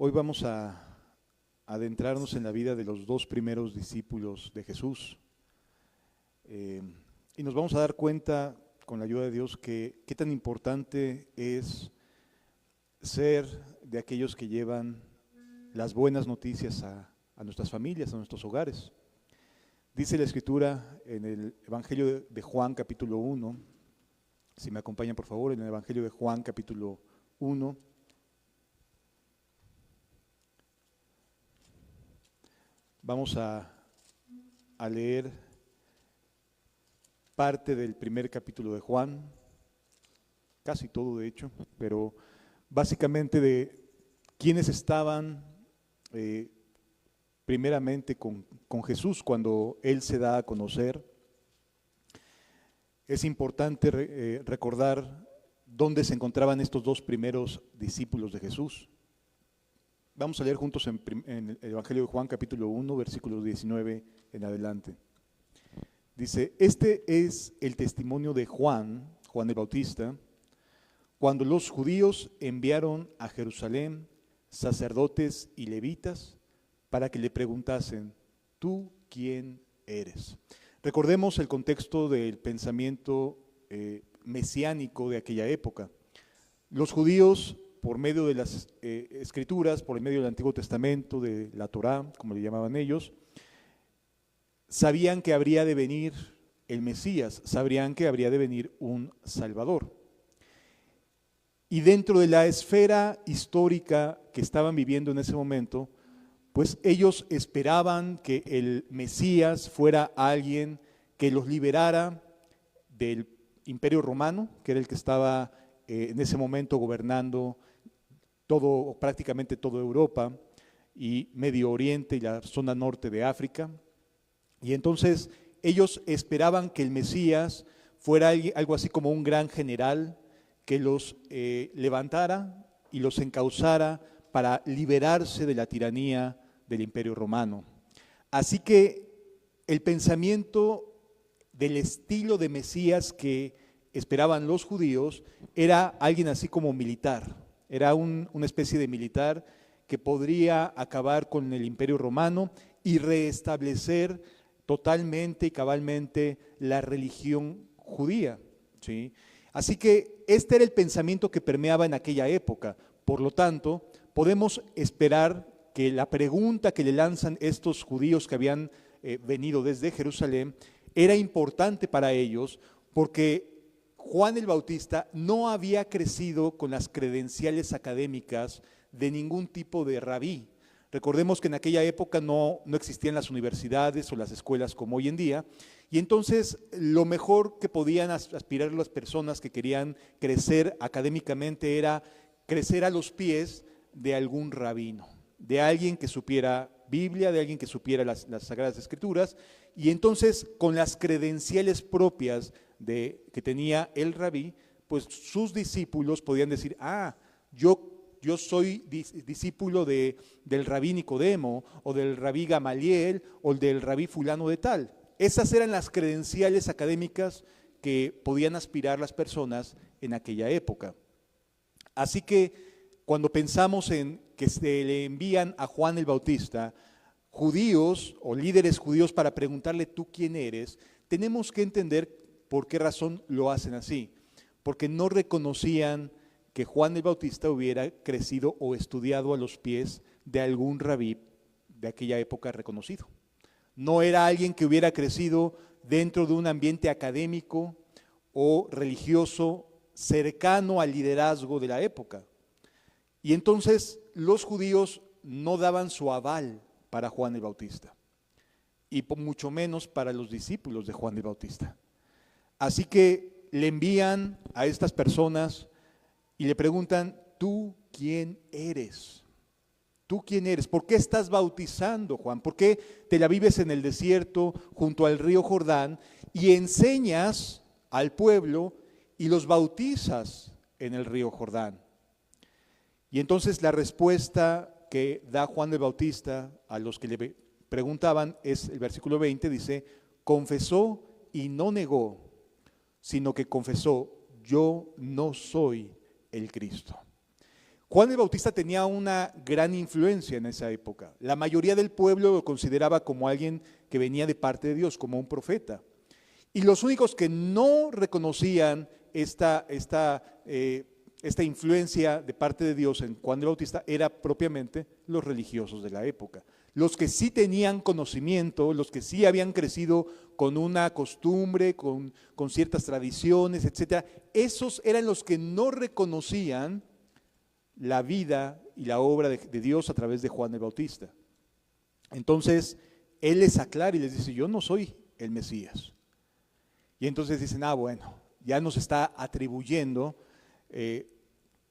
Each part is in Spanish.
Hoy vamos a adentrarnos en la vida de los dos primeros discípulos de Jesús. Y nos vamos a dar cuenta, con la ayuda de Dios, que qué tan importante es ser de aquellos que llevan las buenas noticias a nuestras familias, a nuestros hogares. Dice la Escritura en el Evangelio de Juan capítulo 1, si me acompañan por favor, en el Evangelio de Juan capítulo 1, vamos a leer parte del primer capítulo de Juan, casi todo de hecho, pero básicamente de quienes estaban primeramente con Jesús cuando Él se da a conocer. Es importante recordar dónde se encontraban estos dos primeros discípulos de Jesús. Vamos a leer juntos en el Evangelio de Juan, capítulo 1, versículos 19 en adelante. Dice, este es el testimonio de Juan el Bautista, cuando los judíos enviaron a Jerusalén sacerdotes y levitas para que le preguntasen, ¿tú quién eres? Recordemos el contexto del pensamiento mesiánico de aquella época. Los judíos, por medio de las escrituras, por medio del Antiguo Testamento, de la Torá, como le llamaban ellos, sabían que habría de venir el Mesías, sabrían que habría de venir un Salvador. Y dentro de la esfera histórica que estaban viviendo en ese momento, pues ellos esperaban que el Mesías fuera alguien que los liberara del Imperio Romano, que era el que estaba en ese momento gobernando prácticamente toda Europa y Medio Oriente y la zona norte de África. Y entonces ellos esperaban que el Mesías fuera algo así como un gran general que los levantara y los encauzara para liberarse de la tiranía del Imperio Romano. Así que el pensamiento del estilo de Mesías que esperaban los judíos era alguien así como militar, era una especie de militar que podría acabar con el Imperio Romano y restablecer totalmente y cabalmente la religión judía, ¿sí? Así que este era el pensamiento que permeaba en aquella época. Por lo tanto, podemos esperar que la pregunta que le lanzan estos judíos que habían venido desde Jerusalén era importante para ellos porque Juan el Bautista no había crecido con las credenciales académicas de ningún tipo de rabí. Recordemos que en aquella época no existían las universidades o las escuelas como hoy en día, y entonces lo mejor que podían aspirar las personas que querían crecer académicamente era crecer a los pies de algún rabino, de alguien que supiera Biblia, de alguien que supiera las Sagradas Escrituras, y entonces con las credenciales propias que tenía el rabí, pues sus discípulos podían decir, yo soy discípulo del rabí Nicodemo, o del rabí Gamaliel, o del rabí fulano de tal. Esas eran las credenciales académicas que podían aspirar las personas en aquella época. Así que cuando pensamos en que se le envían a Juan el Bautista judíos o líderes judíos para preguntarle tú quién eres, tenemos que entender por qué razón lo hacen así. Porque no reconocían que Juan el Bautista hubiera crecido o estudiado a los pies de algún rabí de aquella época reconocido. No era alguien que hubiera crecido dentro de un ambiente académico o religioso cercano al liderazgo de la época. Y entonces los judíos no daban su aval para Juan el Bautista, y mucho menos para los discípulos de Juan el Bautista. Así que le envían a estas personas y le preguntan, ¿tú quién eres? ¿Tú quién eres? ¿Por qué estás bautizando, Juan? ¿Por qué te la vives en el desierto junto al río Jordán y enseñas al pueblo y los bautizas en el río Jordán? Y entonces la respuesta que da Juan el Bautista a los que le preguntaban es el versículo 20, dice, confesó y no negó, sino que confesó, yo no soy el Cristo. Juan el Bautista tenía una gran influencia en esa época. La mayoría del pueblo lo consideraba como alguien que venía de parte de Dios, como un profeta. Y los únicos que no reconocían esta influencia de parte de Dios en Juan el Bautista era propiamente los religiosos de la época. Los que sí tenían conocimiento, los que sí habían crecido con una costumbre, con ciertas tradiciones, etcétera, esos eran los que no reconocían la vida y la obra de Dios a través de Juan el Bautista. Entonces, él les aclara y les dice, yo no soy el Mesías. Y entonces dicen, bueno, ya nos está atribuyendo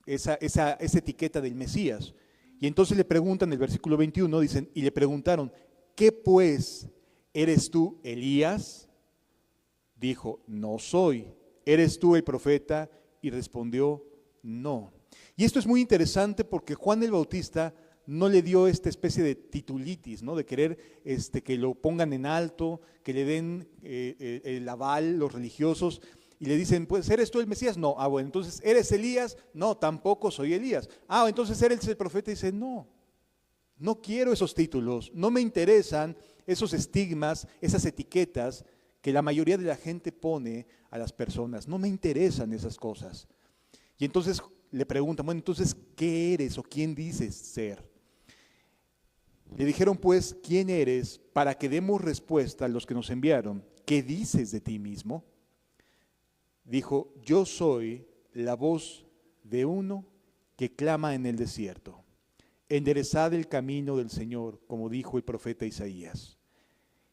esa etiqueta del Mesías. Y entonces le preguntan, en el versículo 21, dicen, y le preguntaron, ¿qué pues? ¿Eres tú Elías? Dijo, no soy. ¿Eres tú el profeta? Y respondió, no. Y esto es muy interesante porque Juan el Bautista no le dio esta especie de titulitis, ¿no? De querer que lo pongan en alto, que le den el aval los religiosos y le dicen, pues, ¿eres tú el Mesías? No. Bueno, entonces, ¿eres Elías? No, tampoco soy Elías. Entonces, ¿eres el profeta? Y dice, no quiero esos títulos, no me interesan esos estigmas, esas etiquetas que la mayoría de la gente pone a las personas, no me interesan esas cosas. Y entonces le preguntan, bueno, entonces, ¿qué eres o quién dices ser? Le dijeron, pues, ¿quién eres? Para que demos respuesta a los que nos enviaron. ¿Qué dices de ti mismo? Dijo, yo soy la voz de uno que clama en el desierto. Enderezad el camino del Señor, como dijo el profeta Isaías.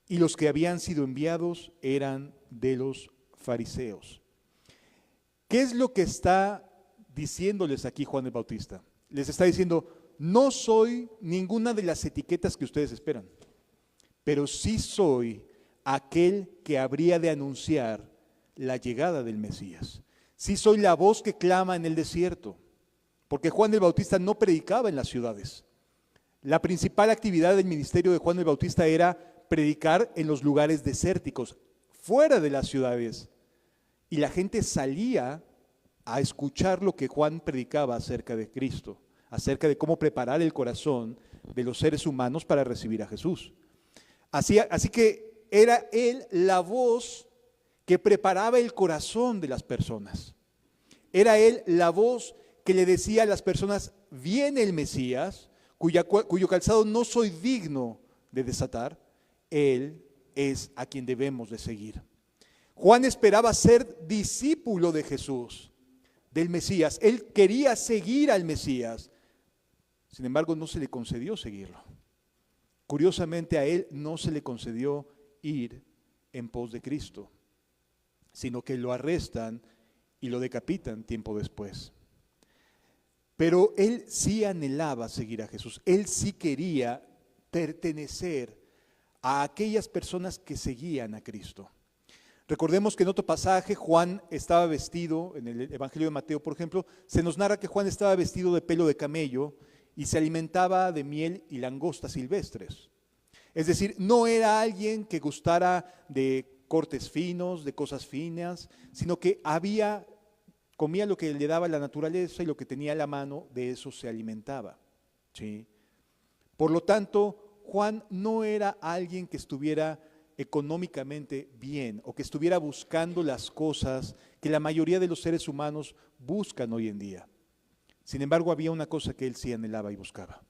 Y los que habían sido enviados eran de los fariseos. ¿Qué es lo que está diciéndoles aquí Juan el Bautista? Les está diciendo, no soy ninguna de las etiquetas que ustedes esperan, pero sí soy aquel que habría de anunciar la llegada del Mesías. Sí soy la voz que clama en el desierto, porque Juan el Bautista no predicaba en las ciudades. La principal actividad del ministerio de Juan el Bautista era predicar en los lugares desérticos, fuera de las ciudades. Y la gente salía a escuchar lo que Juan predicaba acerca de Cristo, acerca de cómo preparar el corazón de los seres humanos para recibir a Jesús. Así que era él la voz que preparaba el corazón de las personas. Era él la voz que le decía a las personas, viene el Mesías, cuyo calzado no soy digno de desatar, él es a quien debemos de seguir. Juan esperaba ser discípulo de Jesús, del Mesías. Él quería seguir al Mesías. Sin embargo, no se le concedió seguirlo. Curiosamente, a él no se le concedió ir en pos de Cristo, sino que lo arrestan y lo decapitan tiempo después. Pero él sí anhelaba seguir a Jesús. Él sí quería pertenecer a aquellas personas que seguían a Cristo. Recordemos que en otro pasaje Juan estaba vestido, en el Evangelio de Mateo, por ejemplo, se nos narra que Juan estaba vestido de pelo de camello y se alimentaba de miel y langostas silvestres. Es decir, no era alguien que gustara de cortes finos, de cosas finas, sino que comía lo que le daba la naturaleza y lo que tenía a la mano, de eso se alimentaba. ¿Sí? Por lo tanto, Juan no era alguien que estuviera económicamente bien o que estuviera buscando las cosas que la mayoría de los seres humanos buscan hoy en día. Sin embargo, había una cosa que él sí anhelaba y buscaba: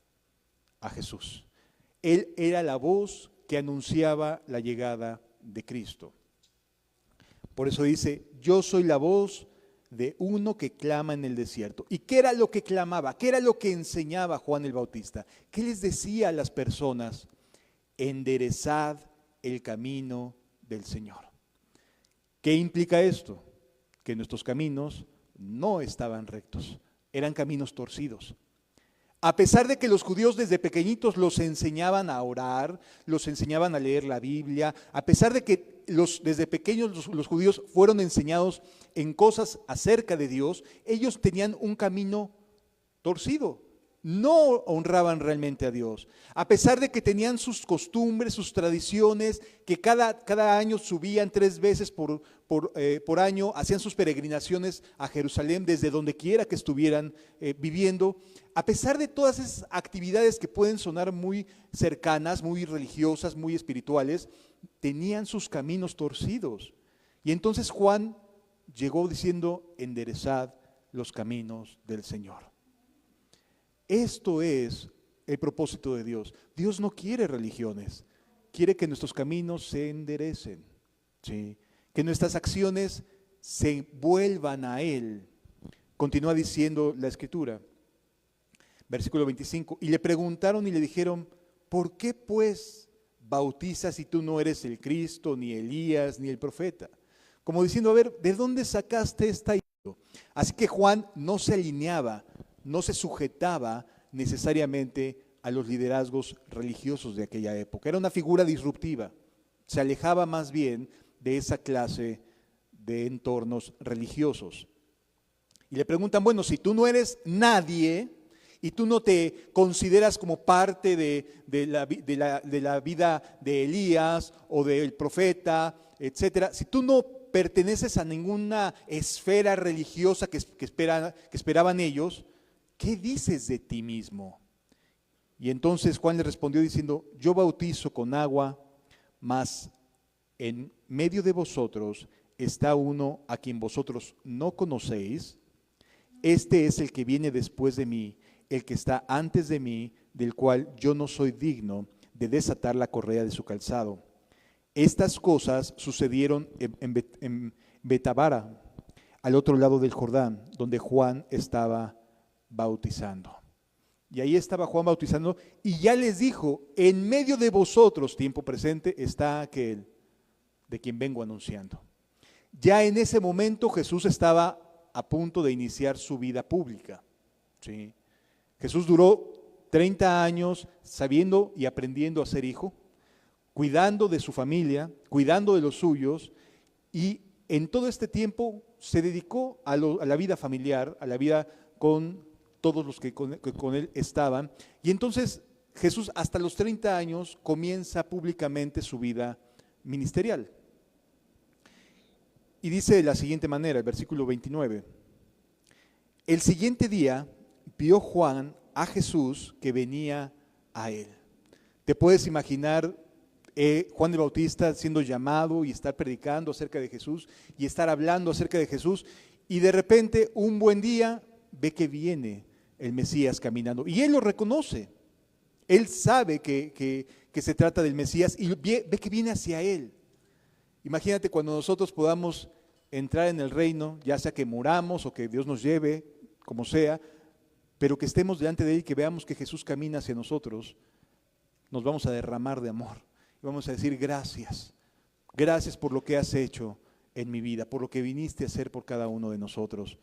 a Jesús. Él era la voz que anunciaba la llegada de Cristo. Por eso dice, yo soy la voz de uno que clama en el desierto. ¿Y qué era lo que clamaba? ¿Qué era lo que enseñaba Juan el Bautista? ¿Qué les decía a las personas? Enderezad el camino del Señor. ¿Qué implica esto? Que nuestros caminos no estaban rectos, eran caminos torcidos. A pesar de que los judíos desde pequeñitos los enseñaban a orar, los enseñaban a leer la Biblia, a pesar de que desde pequeños los judíos fueron enseñados en cosas acerca de Dios, ellos tenían un camino torcido. no honraban realmente a Dios. A pesar de que tenían sus costumbres, sus tradiciones, que cada año subían 3 veces por año, hacían sus peregrinaciones a Jerusalén desde donde quiera que estuvieran viviendo. A pesar de todas esas actividades que pueden sonar muy cercanas, muy religiosas, muy espirituales, tenían sus caminos torcidos. Y entonces Juan llegó diciendo: enderezad los caminos del Señor. Esto es el propósito de Dios. Dios no quiere religiones, quiere que nuestros caminos se enderecen, ¿sí? Que nuestras acciones se vuelvan a Él. Continúa diciendo la Escritura, versículo 25, y le preguntaron y le dijeron: ¿por qué pues bautizas si tú no eres el Cristo, ni Elías, ni el profeta? Como diciendo, a ver, ¿de dónde sacaste esta idea? Así que Juan no se alineaba, no se sujetaba necesariamente a los liderazgos religiosos de aquella época. Era una figura disruptiva, se alejaba más bien de esa clase de entornos religiosos. Y le preguntan: bueno, si tú no eres nadie y tú no te consideras como parte de la vida de Elías o del profeta, etcétera, si tú no perteneces a ninguna esfera religiosa que esperaban ellos, ¿qué dices de ti mismo? Y entonces Juan le respondió diciendo: yo bautizo con agua, mas en medio de vosotros está uno a quien vosotros no conocéis. Este es el que viene después de mí, el que está antes de mí, del cual yo no soy digno de desatar la correa de su calzado. Estas cosas sucedieron en Betabara, al otro lado del Jordán, donde Juan estaba bautizando. Y ahí estaba Juan bautizando y ya les dijo: en medio de vosotros, tiempo presente, está aquel de quien vengo anunciando. Ya en ese momento Jesús estaba a punto de iniciar su vida pública, ¿sí? Jesús duró 30 años sabiendo y aprendiendo a ser hijo, cuidando de su familia, cuidando de los suyos, y en todo este tiempo se dedicó a la vida familiar, a la vida con todos los que con él estaban. Y entonces Jesús hasta los 30 años comienza públicamente su vida ministerial. Y dice de la siguiente manera, el versículo 29. El siguiente día vio Juan a Jesús que venía a él. ¿Te puedes imaginar Juan el Bautista siendo llamado y estar predicando acerca de Jesús y estar hablando acerca de Jesús? Y de repente, un buen día, ve que viene el Mesías caminando. Y él lo reconoce. Él sabe que se trata del Mesías y ve que viene hacia él. Imagínate cuando nosotros podamos entrar en el reino, ya sea que muramos o que Dios nos lleve, como sea, pero que estemos delante de Él y que veamos que Jesús camina hacia nosotros, nos vamos a derramar de amor. Y vamos a decir: gracias, gracias por lo que has hecho en mi vida, por lo que viniste a hacer por cada uno de nosotros.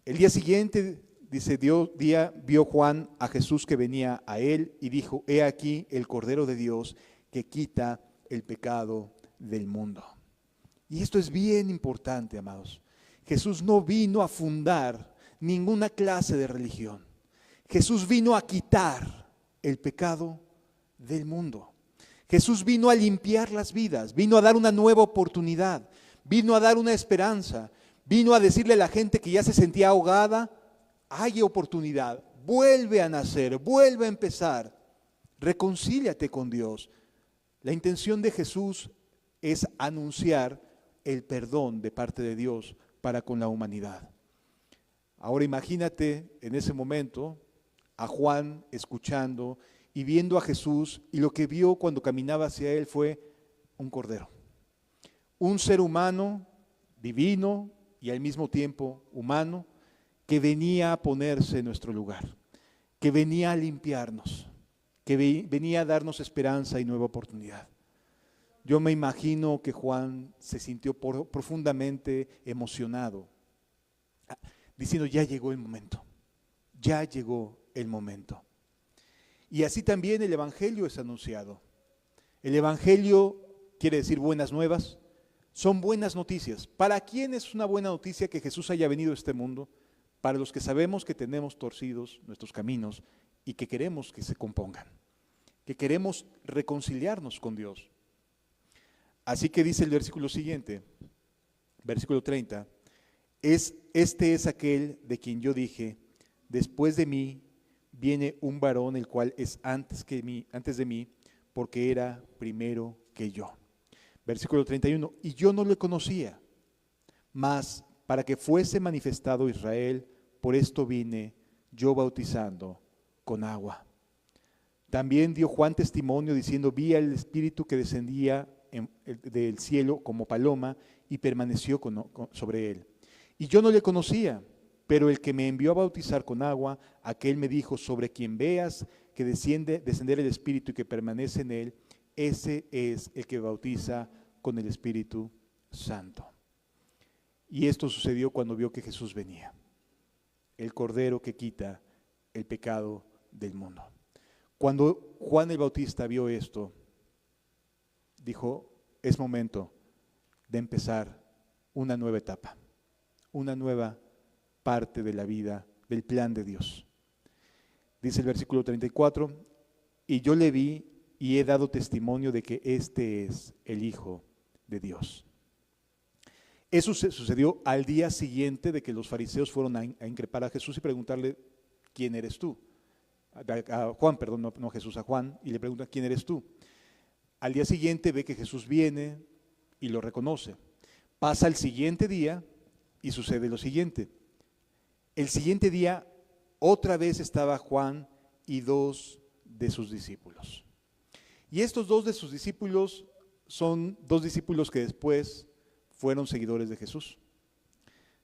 El día siguiente, dice, vio Juan a Jesús que venía a él y dijo: he aquí el Cordero de Dios que quita el pecado del mundo. Y esto es bien importante, amados. Jesús no vino a fundar ninguna clase de religión. Jesús vino a quitar el pecado del mundo. Jesús vino a limpiar las vidas, vino a dar una nueva oportunidad, vino a dar una esperanza, vino a decirle a la gente que ya se sentía ahogada: hay oportunidad, vuelve a nacer, vuelve a empezar, reconcíliate con Dios. La intención de Jesús es anunciar el perdón de parte de Dios para con la humanidad. Ahora imagínate en ese momento a Juan escuchando y viendo a Jesús, y lo que vio cuando caminaba hacia él fue un cordero, un ser humano divino y al mismo tiempo humano, que venía a ponerse en nuestro lugar, que venía a limpiarnos, que venía a darnos esperanza y nueva oportunidad. Yo me imagino que Juan se sintió profundamente emocionado, diciendo: ya llegó el momento, ya llegó el momento. Y así también el Evangelio es anunciado. El Evangelio quiere decir buenas nuevas, son buenas noticias. ¿Para quién es una buena noticia que Jesús haya venido a este mundo? para los que sabemos que tenemos torcidos nuestros caminos y que queremos que se compongan, que queremos reconciliarnos con Dios. Así que dice el versículo siguiente, versículo 30, este es aquel de quien yo dije, después de mí viene un varón el cual es antes de mí, porque era primero que yo. Versículo 31, y yo no le conocía, mas para que fuese manifestado Israel, por esto vine yo bautizando con agua. También dio Juan testimonio diciendo, vi al Espíritu que descendía del cielo como paloma y permaneció sobre él. Y yo no le conocía, pero el que me envió a bautizar con agua, aquel me dijo, sobre quien veas que descender el Espíritu y que permanece en él, ese es el que bautiza con el Espíritu Santo. Y esto sucedió cuando vio que Jesús venía, el Cordero que quita el pecado del mundo. Cuando Juan el Bautista vio esto, dijo, es momento de empezar una nueva etapa, una nueva parte de la vida, del plan de Dios. Dice el versículo 34, y yo le vi y he dado testimonio de que este es el Hijo de Dios. Eso sucedió al día siguiente de que los fariseos fueron a increpar a Jesús y preguntarle, ¿quién eres tú? A Juan, perdón, no a Jesús, a Juan, y le preguntan, ¿quién eres tú? Al día siguiente ve que Jesús viene y lo reconoce. Pasa el siguiente día y sucede lo siguiente. El siguiente día otra vez estaba Juan y 2 de sus discípulos. Y estos 2 de sus discípulos son 2 discípulos que después fueron seguidores de Jesús.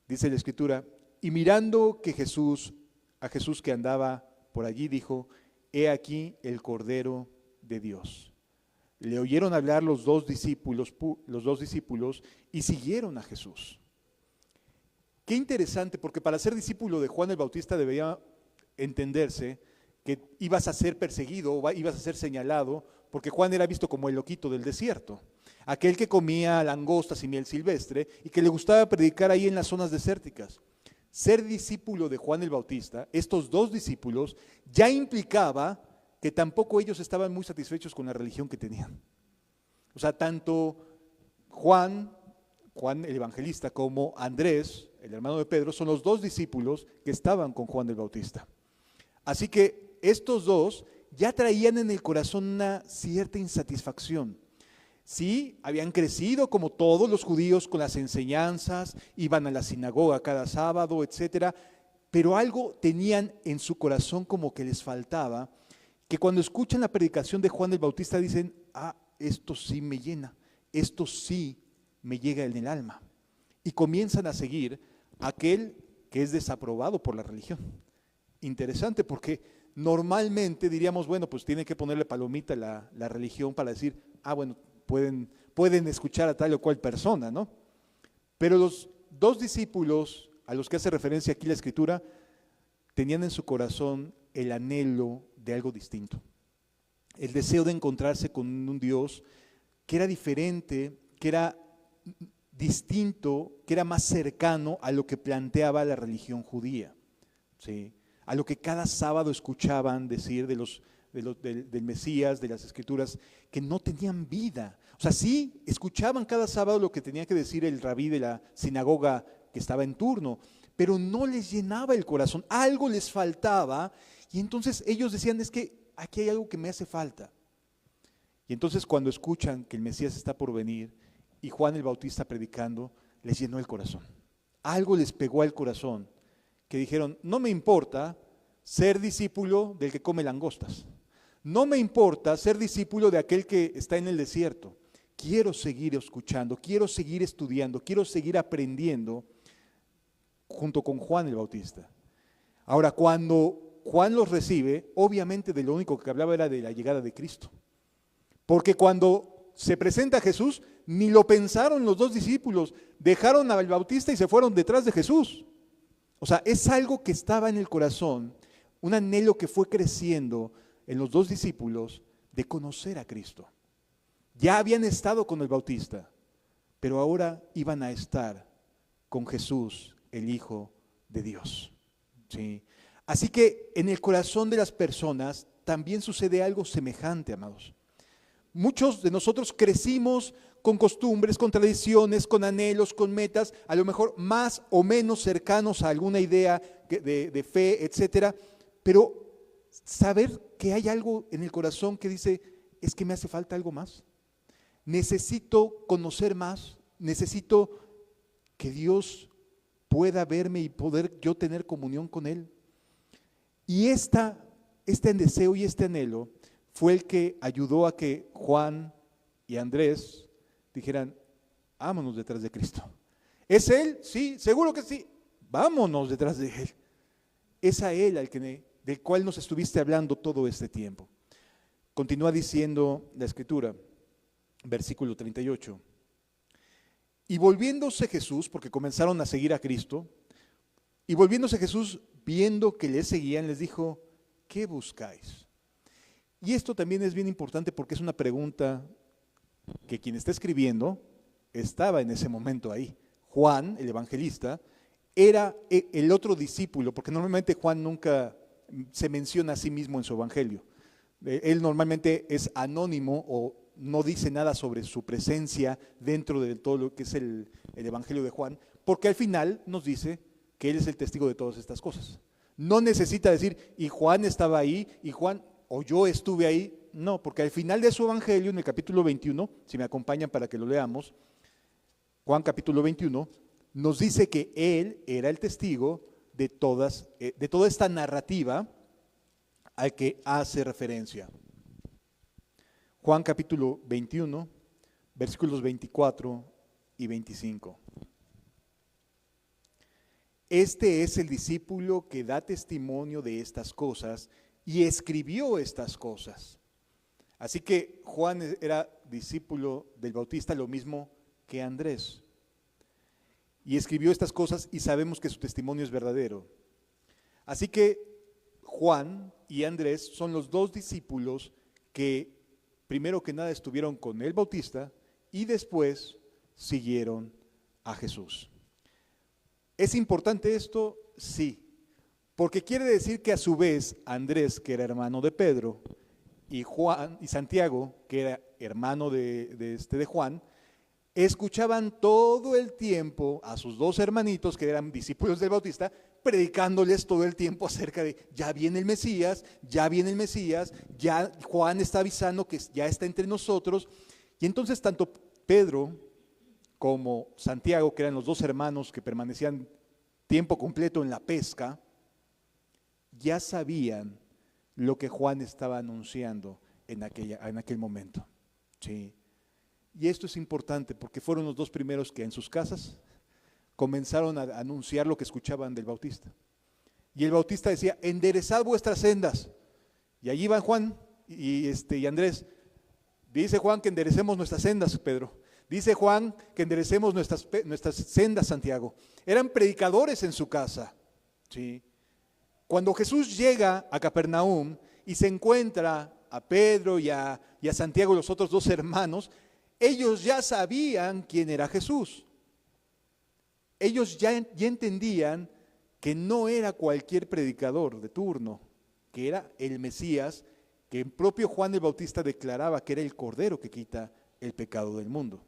Dice la Escritura, y mirando a Jesús que andaba por allí, dijo, he aquí el Cordero de Dios. Le oyeron hablar los dos discípulos y siguieron a Jesús. Qué interesante, porque para ser discípulo de Juan el Bautista debería entenderse que ibas a ser perseguido o ibas a ser señalado, porque Juan era visto como el loquito del desierto, aquel que comía langostas y miel silvestre y que le gustaba predicar ahí en las zonas desérticas. Ser discípulo de Juan el Bautista, estos 2 discípulos, ya implicaba que tampoco ellos estaban muy satisfechos con la religión que tenían. O sea, tanto Juan el evangelista, como Andrés, el hermano de Pedro, son los 2 discípulos que estaban con Juan el Bautista. Así que estos 2 ya traían en el corazón una cierta insatisfacción. Sí, habían crecido como todos los judíos con las enseñanzas, iban a la sinagoga cada sábado, etcétera, pero algo tenían en su corazón como que les faltaba, que cuando escuchan la predicación de Juan el Bautista dicen, esto sí me llena, esto sí me llega en el alma. Y comienzan a seguir a aquel que es desaprobado por la religión. Interesante, porque normalmente diríamos, bueno, pues tiene que ponerle palomita a la religión para decir, bueno, pueden escuchar a tal o cual persona, ¿no? Pero los 2 discípulos a los que hace referencia aquí la Escritura tenían en su corazón el anhelo de algo distinto, el deseo de encontrarse con un Dios que era diferente, que era distinto, que era más cercano a lo que planteaba la religión judía, ¿sí? A lo que cada sábado escuchaban decir del Mesías, de las Escrituras, que no tenían vida. O sea, sí, escuchaban cada sábado lo que tenía que decir el rabí de la sinagoga que estaba en turno, pero no les llenaba el corazón, algo les faltaba, y entonces ellos decían, es que aquí hay algo que me hace falta. Y entonces cuando escuchan que el Mesías está por venir y Juan el Bautista predicando, les llenó el corazón. Algo les pegó al corazón, que dijeron, no me importa ser discípulo del que come langostas, no me importa ser discípulo de aquel que está en el desierto, quiero seguir escuchando, quiero seguir estudiando, quiero seguir aprendiendo junto con Juan el Bautista. Ahora, cuando Juan los recibe, obviamente de lo único que hablaba era de la llegada de Cristo, porque cuando se presenta a Jesús, ni lo pensaron los 2 discípulos, dejaron al Bautista y se fueron detrás de Jesús. O sea, es algo que estaba en el corazón, un anhelo que fue creciendo en los 2 discípulos de conocer a Cristo. Ya habían estado con el Bautista, pero ahora iban a estar con Jesús, el Hijo de Dios. Sí. Así que en el corazón de las personas también sucede algo semejante, amados. Muchos de nosotros crecimos con costumbres, con tradiciones, con anhelos, con metas, a lo mejor más o menos cercanos a alguna idea de fe, etcétera, pero saber que hay algo en el corazón que dice, es que me hace falta algo más. Necesito conocer más, necesito que Dios pueda verme y poder yo tener comunión con Él. Y este deseo y este anhelo fue el que ayudó a que Juan y Andrés dijeran, vámonos detrás de Cristo. ¿Es Él? Sí, seguro que sí. Vámonos detrás de Él. Es a Él del cual nos estuviste hablando todo este tiempo. Continúa diciendo la Escritura, versículo 38. Y volviéndose Jesús, porque comenzaron a seguir a Cristo, y volviéndose Jesús, viendo que le seguían, les dijo, ¿qué buscáis? Y esto también es bien importante porque es una pregunta que quien está escribiendo estaba en ese momento ahí. Juan, el evangelista, era el otro discípulo, porque normalmente Juan nunca se menciona a sí mismo en su evangelio. Él normalmente es anónimo o no dice nada sobre su presencia dentro de todo lo que es el evangelio de Juan, porque al final nos dice que él es el testigo de todas estas cosas. No necesita decir, y Juan estaba ahí, y Juan, o yo estuve ahí. No, porque al final de su evangelio, en el capítulo 21, si me acompañan para que lo leamos, Juan capítulo 21, nos dice que él era el testigo de toda esta narrativa al que hace referencia. Juan capítulo 21, versículos 24 y 25. Este es el discípulo que da testimonio de estas cosas y escribió estas cosas. Así que Juan era discípulo del Bautista, lo mismo que Andrés. Y escribió estas cosas y sabemos que su testimonio es verdadero. Así que Juan y Andrés son los dos discípulos que primero que nada estuvieron con el Bautista y después siguieron a Jesús. ¿Es importante esto? Sí, porque quiere decir que a su vez Andrés, que era hermano de Pedro, y Juan y Santiago, que era hermano de Juan, escuchaban todo el tiempo a sus dos hermanitos, que eran discípulos del Bautista, predicándoles todo el tiempo acerca de, ya viene el Mesías, ya Juan está avisando que ya está entre nosotros. Y entonces tanto Pedro como Santiago, que eran los dos hermanos que permanecían tiempo completo en la pesca, ya sabían lo que Juan estaba anunciando en aquel momento. Sí. Y esto es importante porque fueron los dos primeros que en sus casas comenzaron a anunciar lo que escuchaban del Bautista. Y el Bautista decía, enderezad vuestras sendas. Y allí van Juan y Andrés. Dice Juan que enderecemos nuestras sendas, Pedro. Dice Juan que enderecemos nuestras sendas, Santiago. Eran predicadores en su casa. ¿Sí? Cuando Jesús llega a Capernaum y se encuentra a Pedro y a Santiago, los otros dos hermanos, ellos ya sabían quién era Jesús. Ellos ya entendían que no era cualquier predicador de turno, que era el Mesías, que el propio Juan el Bautista declaraba que era el Cordero que quita el pecado del mundo.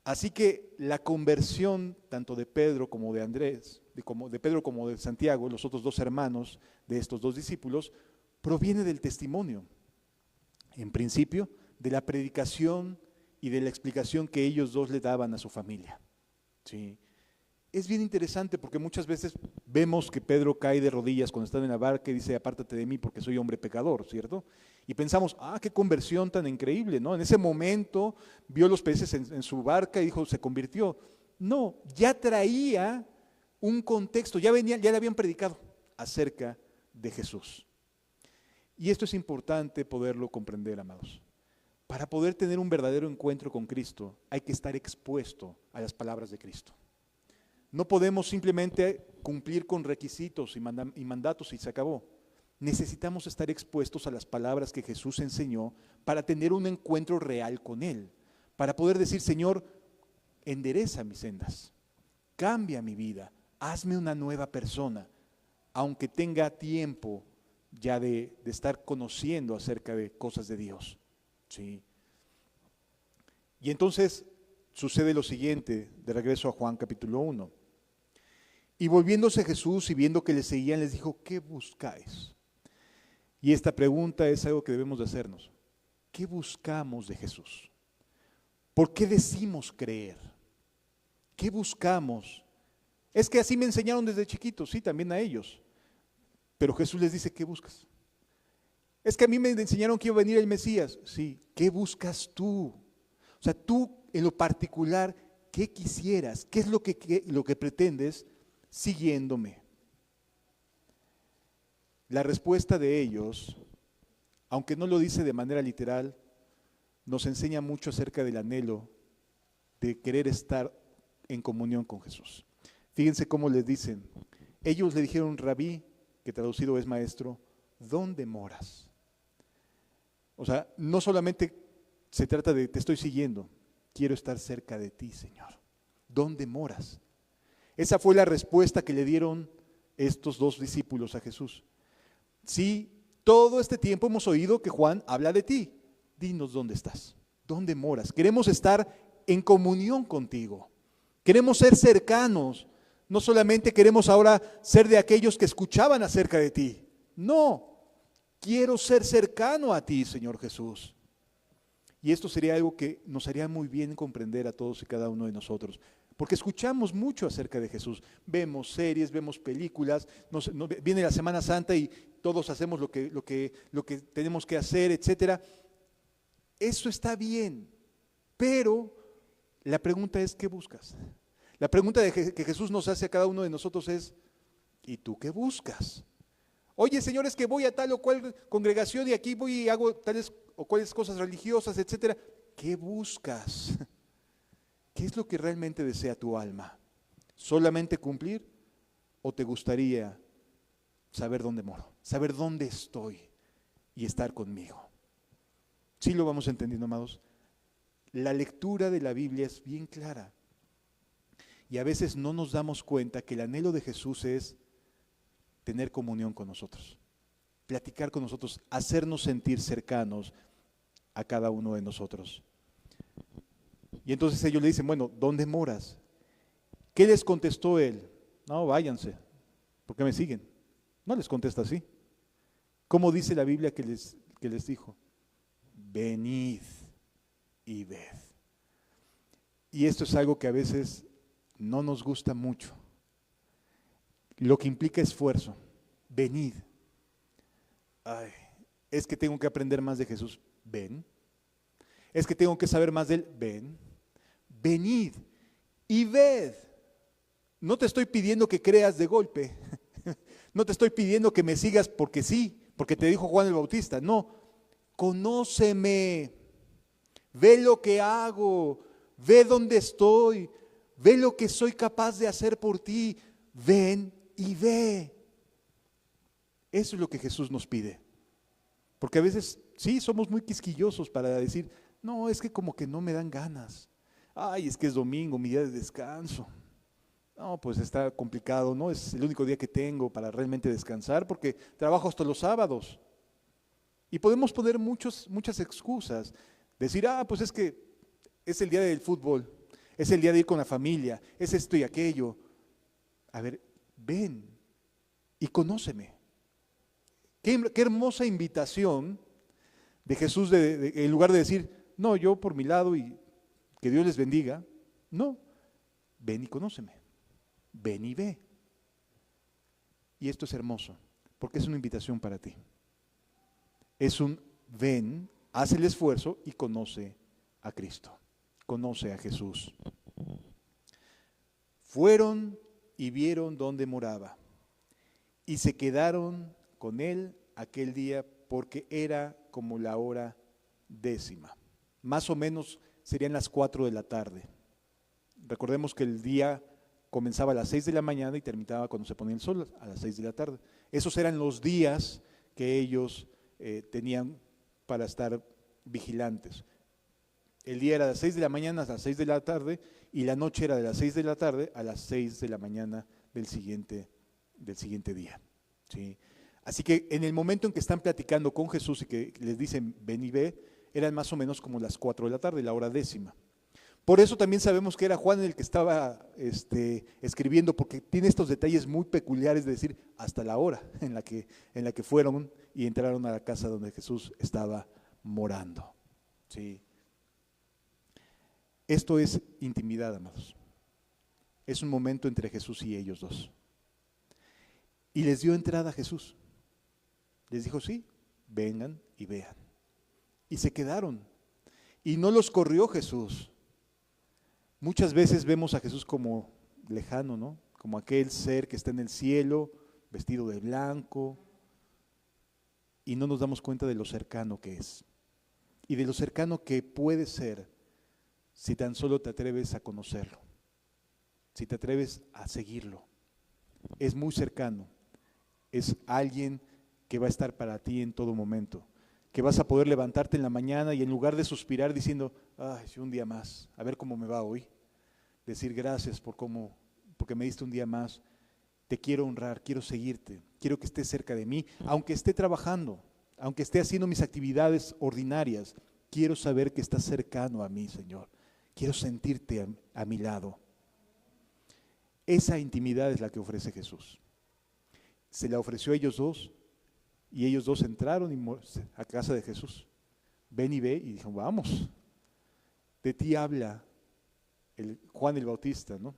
Así que la conversión tanto de Pedro como de Andrés, de Pedro como de Santiago, los otros dos hermanos de estos dos discípulos, proviene del testimonio, en principio, de la predicación y de la explicación que ellos dos le daban a su familia. ¿Sí? Es bien interesante porque muchas veces vemos que Pedro cae de rodillas cuando está en la barca y dice, apártate de mí porque soy hombre pecador, ¿cierto? Y pensamos, qué conversión tan increíble, ¿no? En ese momento vio los peces en su barca y dijo, se convirtió. No, ya traía un contexto, ya le habían predicado acerca de Jesús. Y esto es importante poderlo comprender, amados. Para poder tener un verdadero encuentro con Cristo, hay que estar expuesto a las palabras de Cristo. No podemos simplemente cumplir con requisitos y mandatos y se acabó. Necesitamos estar expuestos a las palabras que Jesús enseñó para tener un encuentro real con Él, para poder decir, Señor, endereza mis sendas, cambia mi vida, hazme una nueva persona, aunque tenga tiempo ya de estar conociendo acerca de cosas de Dios. ¿Sí? Y entonces sucede lo siguiente, de regreso a Juan capítulo 1. Y volviéndose Jesús y viendo que le seguían, les dijo, ¿qué buscáis? Y esta pregunta es algo que debemos de hacernos. ¿Qué buscamos de Jesús? ¿Por qué decimos creer? ¿Qué buscamos? Es que así me enseñaron desde chiquitos, sí, también a ellos. Pero Jesús les dice, ¿qué buscas? Es que a mí me enseñaron que iba a venir el Mesías. Sí, ¿qué buscas tú? O sea, tú en lo particular, ¿qué quisieras? ¿Qué es lo que pretendes siguiéndome? La respuesta de ellos, aunque no lo dice de manera literal, nos enseña mucho acerca del anhelo de querer estar en comunión con Jesús. Fíjense cómo les dicen. Ellos le dijeron, Rabí, que traducido es maestro, ¿dónde moras? O sea, no solamente se trata de te estoy siguiendo, quiero estar cerca de ti, Señor. ¿Dónde moras? Esa fue la respuesta que le dieron estos dos discípulos a Jesús. Sí, todo este tiempo hemos oído que Juan habla de ti. Dinos dónde estás, dónde moras. Queremos estar en comunión contigo. Queremos ser cercanos. No solamente queremos ahora ser de aquellos que escuchaban acerca de ti. No, quiero ser cercano a ti, Señor Jesús. Y esto sería algo que nos haría muy bien comprender a todos y cada uno de nosotros. Porque escuchamos mucho acerca de Jesús. Vemos series, vemos películas, viene la Semana Santa y todos hacemos lo que tenemos que hacer, etcétera. Eso está bien, pero la pregunta es, ¿qué buscas? La pregunta que Jesús nos hace a cada uno de nosotros es, ¿y tú qué buscas? Oye, Señor, es que voy a tal o cual congregación y aquí voy y hago tales o cuales cosas religiosas, etcétera. ¿Qué buscas? ¿Qué es lo que realmente desea tu alma? ¿Solamente cumplir o te gustaría saber dónde moro, saber dónde estoy y estar conmigo? ¿Sí lo vamos entendiendo, amados? La lectura de la Biblia es bien clara y a veces no nos damos cuenta que el anhelo de Jesús es tener comunión con nosotros, platicar con nosotros, hacernos sentir cercanos a cada uno de nosotros. Y entonces ellos le dicen, bueno, ¿dónde moras? ¿Qué les contestó él? No, váyanse, ¿por qué me siguen? No les contesta así. ¿Cómo dice la Biblia que les dijo? Venid y ved. Y esto es algo que a veces no nos gusta mucho. Lo que implica esfuerzo. Venid. Ay, es que tengo que aprender más de Jesús. Ven. Es que tengo que saber más de Él. Ven. Venid y ved. No te estoy pidiendo que creas de golpe. No te estoy pidiendo que me sigas porque sí, porque te dijo Juan el Bautista. No, conóceme. Ve lo que hago. Ve dónde estoy. Ve lo que soy capaz de hacer por ti. Ven y ve. Eso es lo que Jesús nos pide. Porque a veces sí somos muy quisquillosos para decir, no, es que como que no me dan ganas. Ay, es que es domingo, mi día de descanso. No, pues está complicado, ¿no? Es el único día que tengo para realmente descansar porque trabajo hasta los sábados. Y podemos poner muchas excusas. Decir, pues es que es el día del fútbol, es el día de ir con la familia, es esto y aquello. A ver, ven y conóceme. Qué hermosa invitación de Jesús en lugar de decir, no, yo por mi lado y que Dios les bendiga. No, ven y conóceme, ven y ve. Y esto es hermoso, porque es una invitación para ti. Es un ven, haz el esfuerzo y conoce a Cristo, conoce a Jesús. Fueron y vieron dónde moraba y se quedaron con él aquel día porque era como la hora 10:00. Más o menos serían las 4 de la tarde. Recordemos que el día comenzaba a las 6 de la mañana y terminaba cuando se ponía el sol a las 6 de la tarde. Esos eran los días que ellos tenían para estar vigilantes. El día era de las 6 de la mañana a las 6 de la tarde y la noche era de las 6 de la tarde a las 6 de la mañana del siguiente día. ¿sí? Así que en el momento en que están platicando con Jesús y que les dicen ven y ve, eran más o menos como las 4 de la tarde, la hora décima. Por eso también sabemos que era Juan el que estaba escribiendo, porque tiene estos detalles muy peculiares de decir hasta la hora en la que fueron y entraron a la casa donde Jesús estaba morando. ¿Sí? Esto es intimidad, amados. Es un momento entre Jesús y ellos dos. Y les dio entrada a Jesús. Les dijo, sí, vengan y vean. Y se quedaron. Y no los corrió Jesús. Muchas veces vemos a Jesús como lejano, ¿no? Como aquel ser que está en el cielo, vestido de blanco, y no nos damos cuenta de lo cercano que es. Y de lo cercano que puede ser si tan solo te atreves a conocerlo, si te atreves a seguirlo. Es muy cercano. Es alguien que va a estar para ti en todo momento, que vas a poder levantarte en la mañana y en lugar de suspirar diciendo, ay, un día más, a ver cómo me va hoy, decir gracias porque me diste un día más, te quiero honrar, quiero seguirte, quiero que estés cerca de mí, aunque esté trabajando, aunque esté haciendo mis actividades ordinarias, quiero saber que estás cercano a mí, Señor, quiero sentirte a mi lado. Esa intimidad es la que ofrece Jesús. Se la ofreció a ellos dos y ellos dos entraron a casa de Jesús. Ven y ve y dijo, vamos, de ti habla Juan el Bautista, ¿no?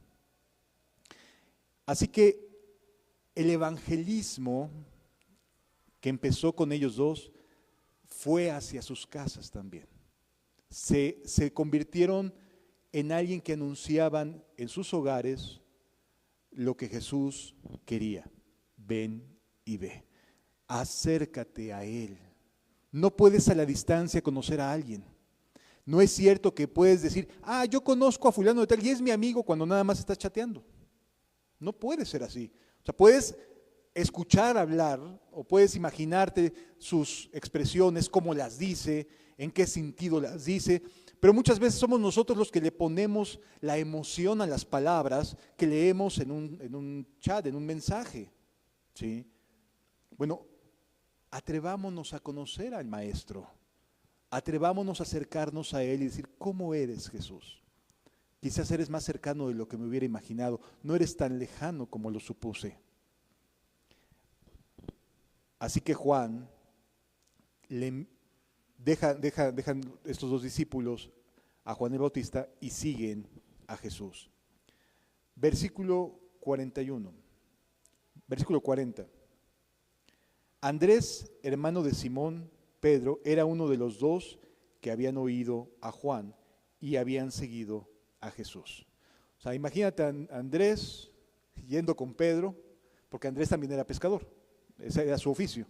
Así que el evangelismo que empezó con ellos dos fue hacia sus casas también. Se convirtieron en alguien que anunciaban en sus hogares lo que Jesús quería. Ven y ve. Acércate a Él. No puedes a la distancia conocer a alguien. No es cierto que puedes decir, yo conozco a fulano de tal y es mi amigo cuando nada más estás chateando. No puede ser así. O sea, puedes escuchar hablar o puedes imaginarte sus expresiones, cómo las dice, en qué sentido las dice, pero muchas veces somos nosotros los que le ponemos la emoción a las palabras que leemos en un chat, en un mensaje. ¿Sí? Bueno, atrevámonos a conocer al Maestro, atrevámonos a acercarnos a Él y decir, ¿cómo eres, Jesús? Quizás eres más cercano de lo que me hubiera imaginado, no eres tan lejano como lo supuse. Así que Juan dejan estos dos discípulos a Juan el Bautista y siguen a Jesús. Versículo 41. Versículo 40. Andrés, hermano de Simón Pedro, era uno de los dos que habían oído a Juan y habían seguido a Jesús. O sea, imagínate a Andrés yendo con Pedro, porque Andrés también era pescador, ese era su oficio.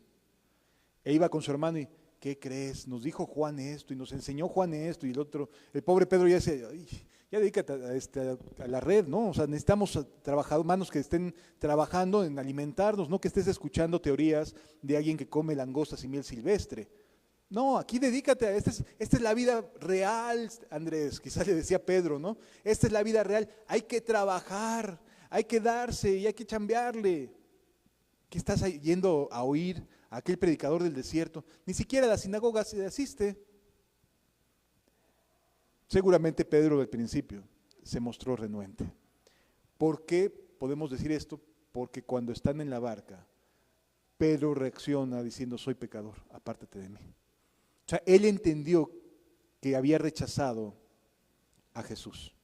E iba con su hermano y, ¿qué crees? Nos dijo Juan esto y nos enseñó Juan esto y el otro. El pobre Pedro ya decía, ya dedícate a la red, ¿no? O sea, necesitamos manos que estén trabajando en alimentarnos, no que estés escuchando teorías de alguien que come langostas y miel silvestre. No, aquí dedícate a esta es la vida real, Andrés, quizás le decía Pedro, ¿no? Esta es la vida real, hay que trabajar, hay que darse y hay que chambearle. ¿Qué estás yendo a oír a aquel predicador del desierto? Ni siquiera a la sinagoga se asiste. Seguramente Pedro del principio se mostró renuente. ¿Por qué podemos decir esto? Porque cuando están en la barca, Pedro reacciona diciendo, soy pecador, apártate de mí. O sea, él entendió que había rechazado a Jesús,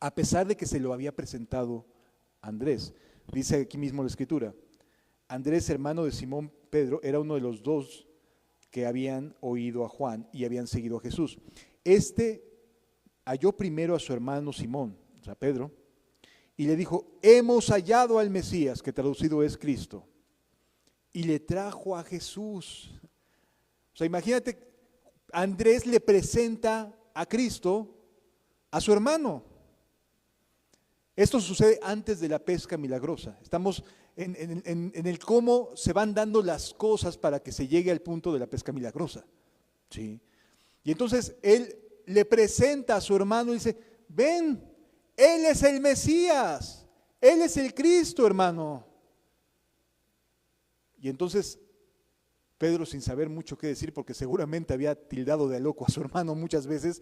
a pesar de que se lo había presentado Andrés. Dice aquí mismo la Escritura, Andrés, hermano de Simón Pedro, era uno de los dos que habían oído a Juan y habían seguido a Jesús. Este halló primero a su hermano Simón, o sea, Pedro, y le dijo, hemos hallado al Mesías, que traducido es Cristo, y le trajo a Jesús. O sea, imagínate, Andrés le presenta a Cristo a su hermano. Esto sucede antes de la pesca milagrosa. Estamos en el cómo se van dando las cosas para que se llegue al punto de la pesca milagrosa. ¿Sí? Y entonces él le presenta a su hermano y dice, ven, él es el Mesías, él es el Cristo, hermano. Y entonces Pedro, sin saber mucho qué decir, porque seguramente había tildado de loco a su hermano muchas veces,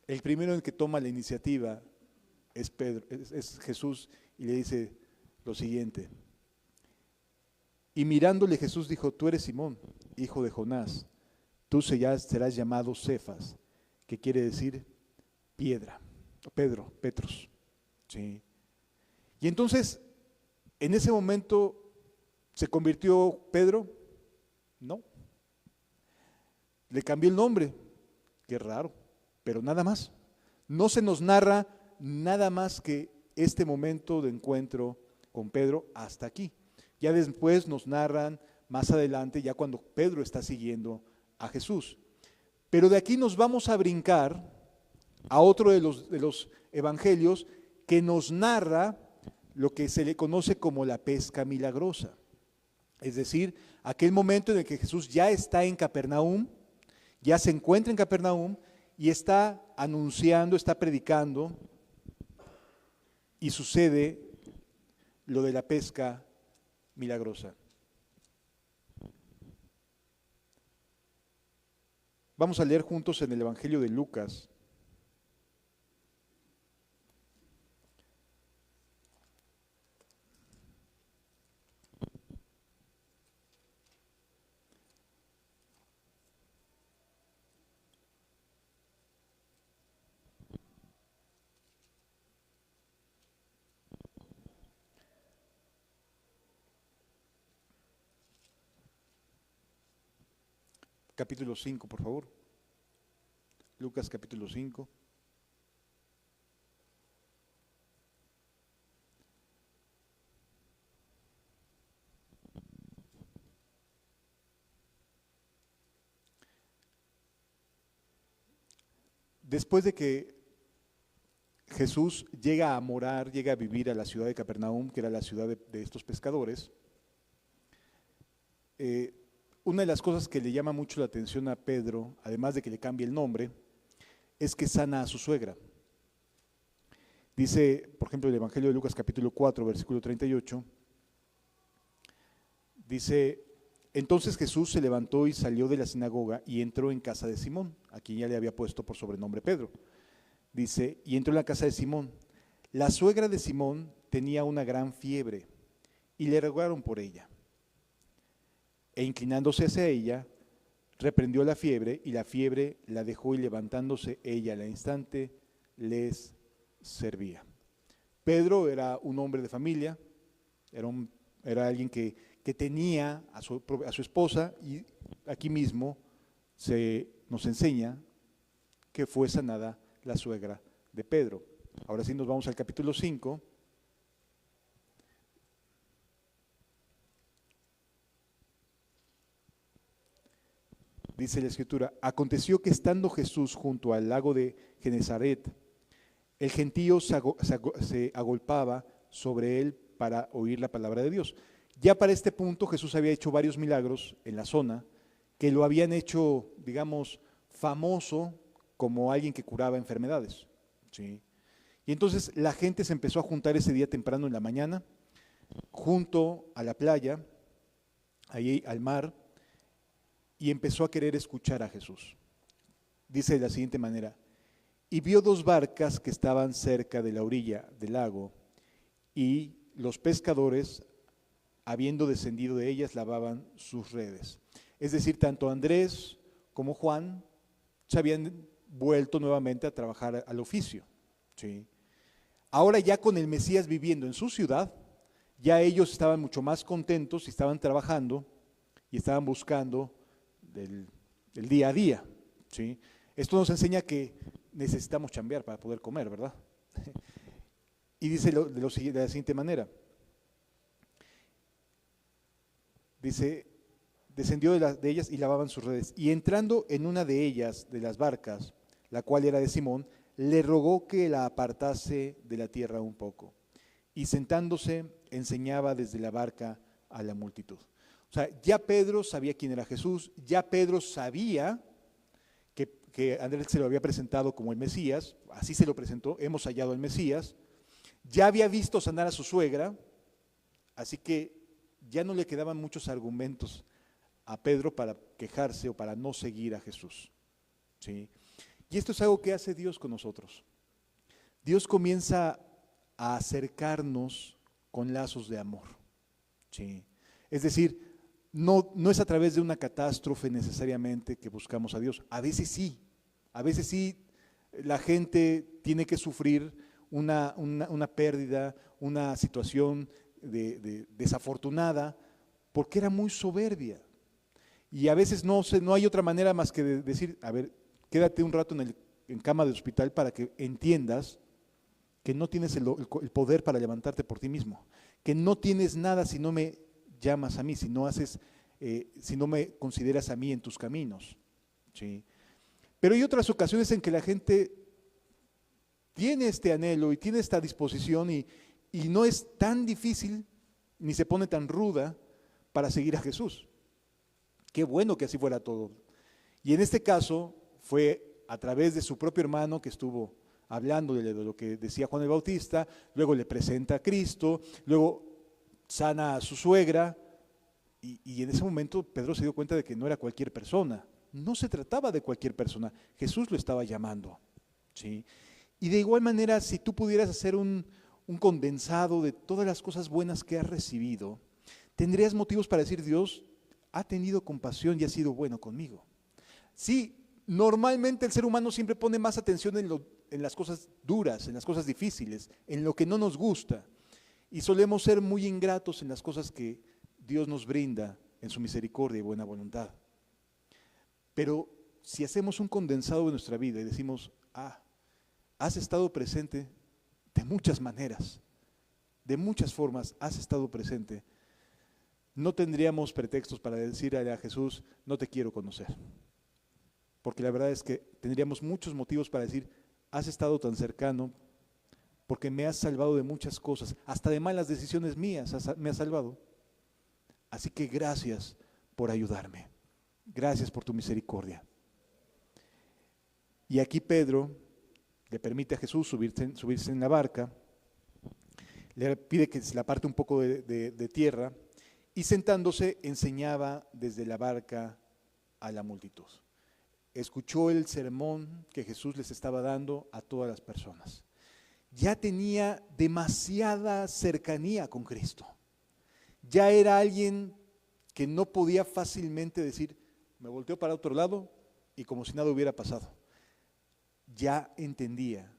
el primero en el que toma la iniciativa es Pedro, es Jesús, y le dice lo siguiente. Y mirándole Jesús dijo, tú eres Simón, hijo de Jonás, tú serás llamado Cefas, que quiere decir piedra, Pedro, Petros. ¿Sí? Y entonces, en ese momento, ¿se convirtió Pedro? No. Le cambió el nombre, qué raro, pero nada más. No se nos narra nada más que este momento de encuentro con Pedro hasta aquí. Ya después nos narran más adelante, ya cuando Pedro está siguiendo a Jesús. Pero de aquí nos vamos a brincar a otro de los evangelios que nos narra lo que se le conoce como la pesca milagrosa. Es decir, aquel momento en el que Jesús ya está en Capernaum, ya se encuentra en Capernaum y está anunciando, está predicando, y sucede lo de la pesca milagrosa. Vamos a leer juntos en el Evangelio de Lucas. Capítulo 5, por favor. Lucas capítulo 5. Después de que Jesús llega a morar, llega a vivir a la ciudad de Capernaum, que era la ciudad de estos pescadores, una de las cosas que le llama mucho la atención a Pedro, además de que le cambie el nombre, es que sana a su suegra. Dice, por ejemplo, el Evangelio de Lucas capítulo 4, versículo 38, dice, entonces Jesús se levantó y salió de la sinagoga y entró en casa de Simón, a quien ya le había puesto por sobrenombre Pedro. Dice, y entró en la casa de Simón. La suegra de Simón tenía una gran fiebre y le rogaron por ella. E inclinándose hacia ella, reprendió la fiebre y la fiebre la dejó y levantándose ella al instante les servía. Pedro era un hombre de familia, era alguien que tenía a su esposa, y aquí mismo nos enseña que fue sanada la suegra de Pedro. Ahora sí nos vamos al capítulo 5. Dice la escritura, aconteció que estando Jesús junto al lago de Genezaret, el gentío se agolpaba sobre él para oír la palabra de Dios. Ya para este punto Jesús había hecho varios milagros en la zona que lo habían hecho, digamos, famoso como alguien que curaba enfermedades. ¿Sí? Y entonces la gente se empezó a juntar ese día temprano en la mañana, junto a la playa, ahí al mar, y empezó a querer escuchar a Jesús. Dice de la siguiente manera, y vio dos barcas que estaban cerca de la orilla del lago, y los pescadores, habiendo descendido de ellas, lavaban sus redes. Es decir, tanto Andrés como Juan se habían vuelto nuevamente a trabajar al oficio. ¿Sí? Ahora ya con el Mesías viviendo en su ciudad, ya ellos estaban mucho más contentos y estaban trabajando y estaban buscando del día a día. ¿Sí? Esto nos enseña que necesitamos chambear para poder comer, ¿verdad? Y dice de la siguiente manera. Dice, descendió de ellas y lavaban sus redes. Y entrando en una de ellas, de las barcas, la cual era de Simón, le rogó que la apartase de la tierra un poco. Y sentándose, enseñaba desde la barca a la multitud. O sea, ya Pedro sabía quién era Jesús, ya Pedro sabía que Andrés se lo había presentado como el Mesías, así se lo presentó, hemos hallado al Mesías, ya había visto sanar a su suegra, así que ya no le quedaban muchos argumentos a Pedro para quejarse o para no seguir a Jesús. ¿Sí? Y esto es algo que hace Dios con nosotros. Dios comienza a acercarnos con lazos de amor. ¿Sí? Es decir, no es a través de una catástrofe necesariamente que buscamos a Dios. A veces sí la gente tiene que sufrir una pérdida, una situación desafortunada, porque era muy soberbia. Y a veces no hay otra manera más que de decir, a ver, quédate un rato en cama de hospital para que entiendas que no tienes el poder para levantarte por ti mismo, que no tienes nada si no me llamas a mí, si no me consideras a mí en tus caminos. ¿Sí? Pero hay otras ocasiones en que la gente tiene este anhelo y tiene esta disposición y no es tan difícil ni se pone tan ruda para seguir a Jesús. Qué bueno que así fuera todo. Y en este caso fue a través de su propio hermano que estuvo hablándole de lo que decía Juan el Bautista, luego le presenta a Cristo, luego sana a su suegra, y en ese momento Pedro se dio cuenta de que no era cualquier persona, no se trataba de cualquier persona, Jesús lo estaba llamando. ¿Sí? Y de igual manera, si tú pudieras hacer un condensado de todas las cosas buenas que has recibido, tendrías motivos para decir, Dios ha tenido compasión y ha sido bueno conmigo. Sí, normalmente el ser humano siempre pone más atención en las cosas duras, en las cosas difíciles, en lo que no nos gusta, y solemos ser muy ingratos en las cosas que Dios nos brinda en su misericordia y buena voluntad. Pero si hacemos un condensado de nuestra vida y decimos, has estado presente de muchas maneras, de muchas formas has estado presente, no tendríamos pretextos para decir a Jesús, no te quiero conocer. Porque la verdad es que tendríamos muchos motivos para decir, has estado tan cercano porque me has salvado de muchas cosas, hasta de malas decisiones mías me has salvado. Así que gracias por ayudarme, gracias por tu misericordia. Y aquí Pedro le permite a Jesús subirse en la barca, le pide que se la aparte un poco de tierra, y sentándose enseñaba desde la barca a la multitud. Escuchó el sermón que Jesús les estaba dando a todas las personas. Ya tenía demasiada cercanía con Cristo. Ya era alguien que no podía fácilmente decir, me volteo para otro lado y como si nada hubiera pasado. Ya entendía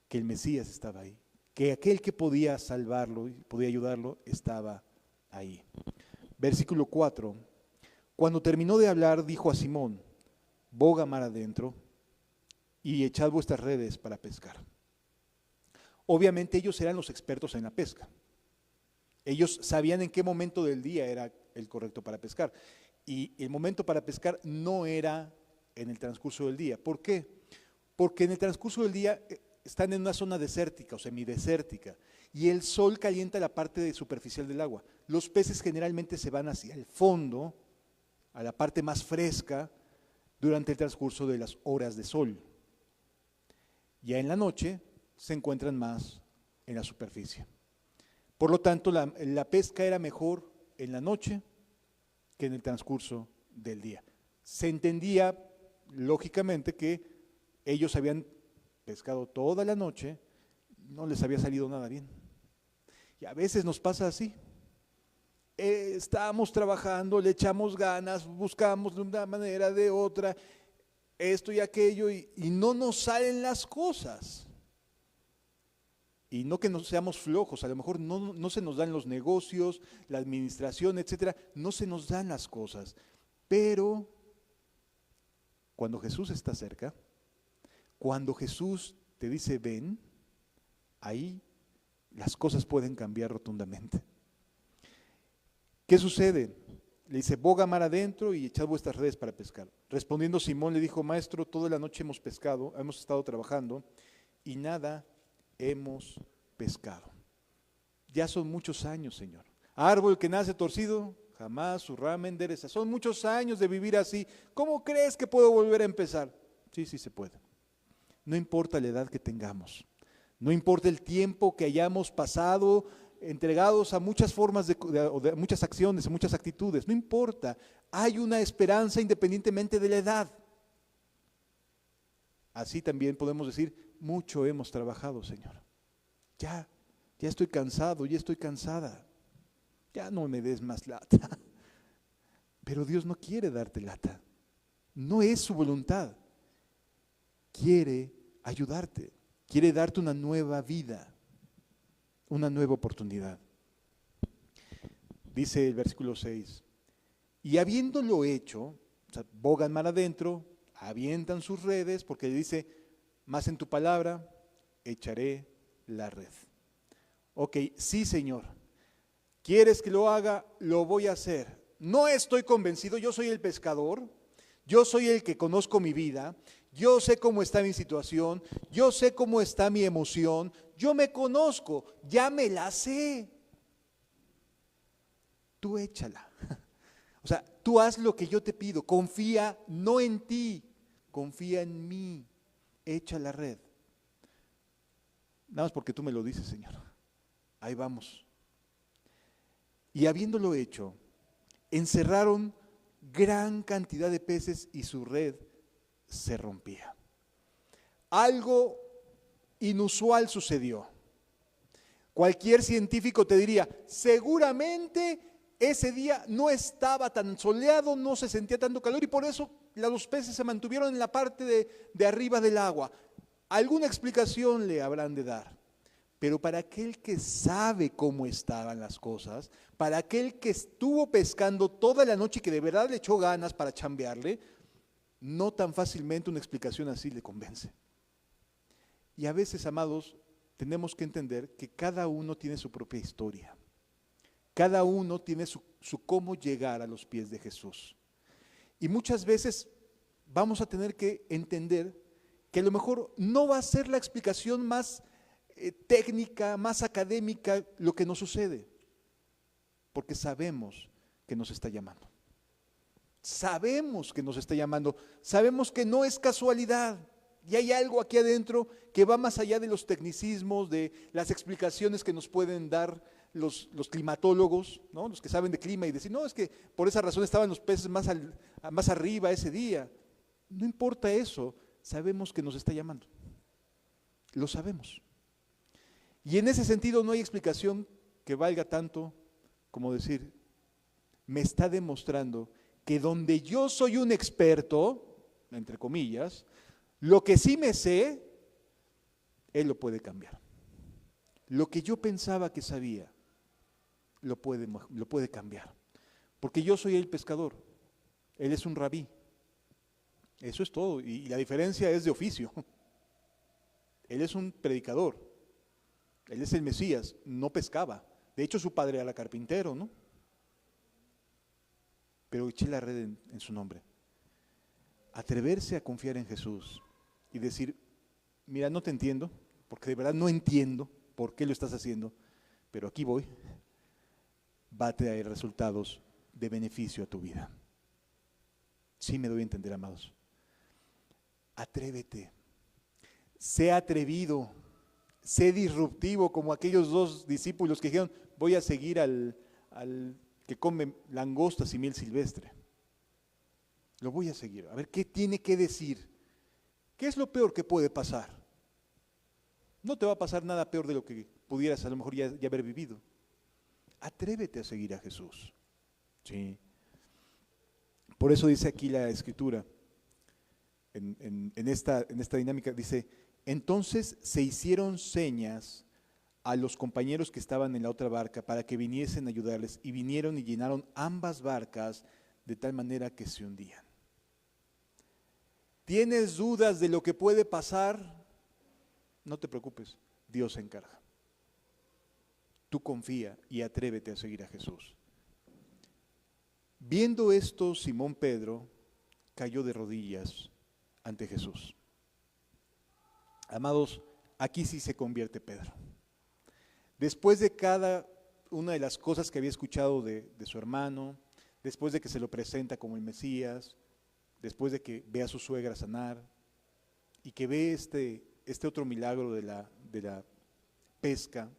que el Mesías estaba ahí, que aquel que podía salvarlo y podía ayudarlo estaba ahí. Versículo 4. Cuando terminó de hablar, dijo a Simón, boga mar adentro y echad vuestras redes para pescar. Obviamente ellos eran los expertos en la pesca. Ellos sabían en qué momento del día era el correcto para pescar. Y el momento para pescar no era en el transcurso del día. ¿Por qué? Porque en el transcurso del día están en una zona desértica o semidesértica y el sol calienta la parte superficial del agua. Los peces generalmente se van hacia el fondo, a la parte más fresca, durante el transcurso de las horas de sol. Ya en la noche se encuentran más en la superficie. Por lo tanto, la pesca era mejor en la noche que en el transcurso del día. Se entendía lógicamente que ellos habían pescado toda la noche, no les había salido nada bien. Y a veces nos pasa así. Estábamos trabajando, le echamos ganas, buscamos de una manera, de otra, esto y aquello, y no nos salen las cosas. Y no que nos seamos flojos, a lo mejor no se nos dan los negocios, la administración, etcétera, no se nos dan las cosas. Pero cuando Jesús está cerca, cuando Jesús te dice ven, ahí las cosas pueden cambiar rotundamente. ¿Qué sucede? Le dice, boga mar adentro y echad vuestras redes para pescar. Respondiendo Simón le dijo, maestro, toda la noche hemos pescado, hemos estado trabajando y nada hemos pescado. Ya son muchos años, Señor. Árbol que nace torcido, jamás su rama endereza. Son muchos años de vivir así. ¿Cómo crees que puedo volver a empezar? Sí, sí se puede. No importa la edad que tengamos. No importa el tiempo que hayamos pasado entregados a muchas formas de muchas acciones, a muchas actitudes. No importa, hay una esperanza independientemente de la edad. Así también podemos decir, mucho hemos trabajado, Señor. Ya estoy cansado, ya estoy cansada. Ya no me des más lata. Pero Dios no quiere darte lata. No es su voluntad. Quiere ayudarte. Quiere darte una nueva vida, una nueva oportunidad. Dice el versículo 6, y habiéndolo hecho, o sea, bogan mar adentro, avientan sus redes, porque dice, más en tu palabra echaré la red. Ok, sí, Señor, ¿quieres que lo haga? Lo voy a hacer. No estoy convencido, yo soy el pescador, yo soy el que conozco mi vida, yo sé cómo está mi situación, yo sé cómo está mi emoción, yo me conozco, ya me la sé. Tú échala. O sea, tú haz lo que yo te pido, confía no en ti, confía en mí, echa la red. Nada más porque tú me lo dices, Señor. Ahí vamos. Y habiéndolo hecho, encerraron gran cantidad de peces y su red se rompía. Algo inusual sucedió. Cualquier científico te diría, seguramente ese día no estaba tan soleado, no se sentía tanto calor y por eso los peces se mantuvieron en la parte de arriba del agua. Alguna explicación le habrán de dar. Pero para aquel que sabe cómo estaban las cosas, para aquel que estuvo pescando toda la noche y que de verdad le echó ganas para chambearle, no tan fácilmente una explicación así le convence. Y a veces, amados, tenemos que entender que cada uno tiene su propia historia. Cada uno tiene su cómo llegar a los pies de Jesús. Y muchas veces vamos a tener que entender que a lo mejor no va a ser la explicación más técnica, más académica lo que nos sucede, porque sabemos que nos está llamando. Sabemos que nos está llamando, sabemos que no es casualidad. Y hay algo aquí adentro que va más allá de los tecnicismos, de las explicaciones que nos pueden dar los climatólogos, ¿no? Los que saben de clima y decir, no, es que por esa razón estaban los peces más arriba ese día. No importa eso, sabemos que nos está llamando. Lo sabemos. Y en ese sentido no hay explicación que valga tanto como decir, me está demostrando que donde yo soy un experto, entre comillas, lo que sí me sé, Él lo puede cambiar. Lo que yo pensaba que sabía, lo puede cambiar. Porque yo soy el pescador, Él es un rabí. Eso es todo. Y la diferencia es de oficio. Él es un predicador. Él es el Mesías, no pescaba. De hecho, su padre era carpintero, ¿no? Pero eché la red en su nombre. Atreverse a confiar en Jesús y decir, mira, no te entiendo, porque de verdad no entiendo por qué lo estás haciendo, pero aquí voy, va a traer resultados de beneficio a tu vida. Sí me doy a entender, amados. Atrévete, sé atrevido, sé disruptivo como aquellos dos discípulos que dijeron, voy a seguir al que come langostas y miel silvestre. Lo voy a seguir, a ver qué tiene que decir. ¿Qué es lo peor que puede pasar? No te va a pasar nada peor de lo que pudieras a lo mejor ya haber vivido. Atrévete a seguir a Jesús. Sí. Por eso dice aquí la Escritura, en esta dinámica, dice, entonces se hicieron señas a los compañeros que estaban en la otra barca para que viniesen a ayudarles, y vinieron y llenaron ambas barcas de tal manera que se hundían. ¿Tienes dudas de lo que puede pasar? No te preocupes, Dios se encarga. Tú confía y atrévete a seguir a Jesús. Viendo esto, Simón Pedro cayó de rodillas ante Jesús. Amados, aquí sí se convierte Pedro. Después de cada una de las cosas que había escuchado de su hermano, después de que se lo presenta como el Mesías, después de que ve a su suegra sanar y que ve este otro milagro de la pesca,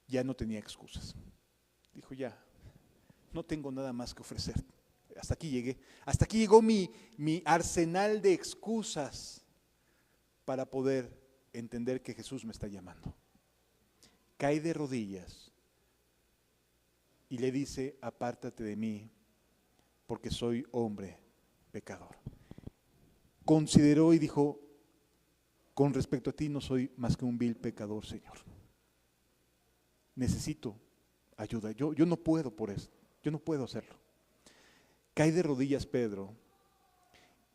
ya no tenía excusas. Dijo, ya, no tengo nada más que ofrecer. Hasta aquí llegué. Hasta aquí llegó mi arsenal de excusas para poder entender que Jesús me está llamando. Cae de rodillas y le dice, apártate de mí, porque soy hombre pecador. Consideró y dijo, con respecto a ti no soy más que un vil pecador, Señor. Necesito ayuda. Yo no puedo por eso. Yo no puedo hacerlo. Cae de rodillas Pedro,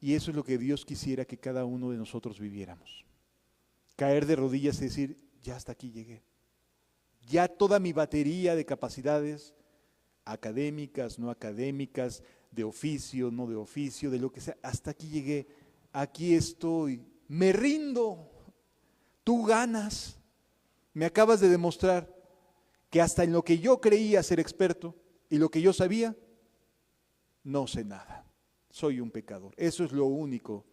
y eso es lo que Dios quisiera que cada uno de nosotros viviéramos. Caer de rodillas y decir, ya hasta aquí llegué. Ya toda mi batería de capacidades, académicas, no académicas, de oficio, no de oficio, de lo que sea, hasta aquí llegué, aquí estoy, me rindo, tú ganas, me acabas de demostrar que hasta en lo que yo creía ser experto y lo que yo sabía, no sé nada, soy un pecador. Eso es lo único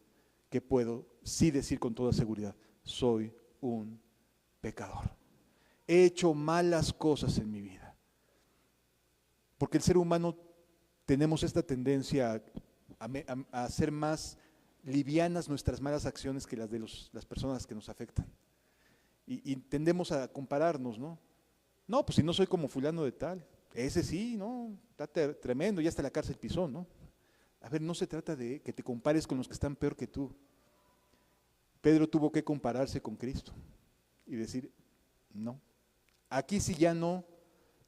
que puedo sí decir con toda seguridad, soy un pecador. He hecho malas cosas en mi vida. Porque el ser humano tenemos esta tendencia a hacer más livianas nuestras malas acciones que las de las personas que nos afectan. Y tendemos a compararnos, ¿no? No, pues si no soy como fulano de tal, ese sí, ¿no? Está tremendo, ya hasta la cárcel pisó, ¿no? A ver, no se trata de que te compares con los que están peor que tú. Pedro tuvo que compararse con Cristo y decir, no, aquí sí ya no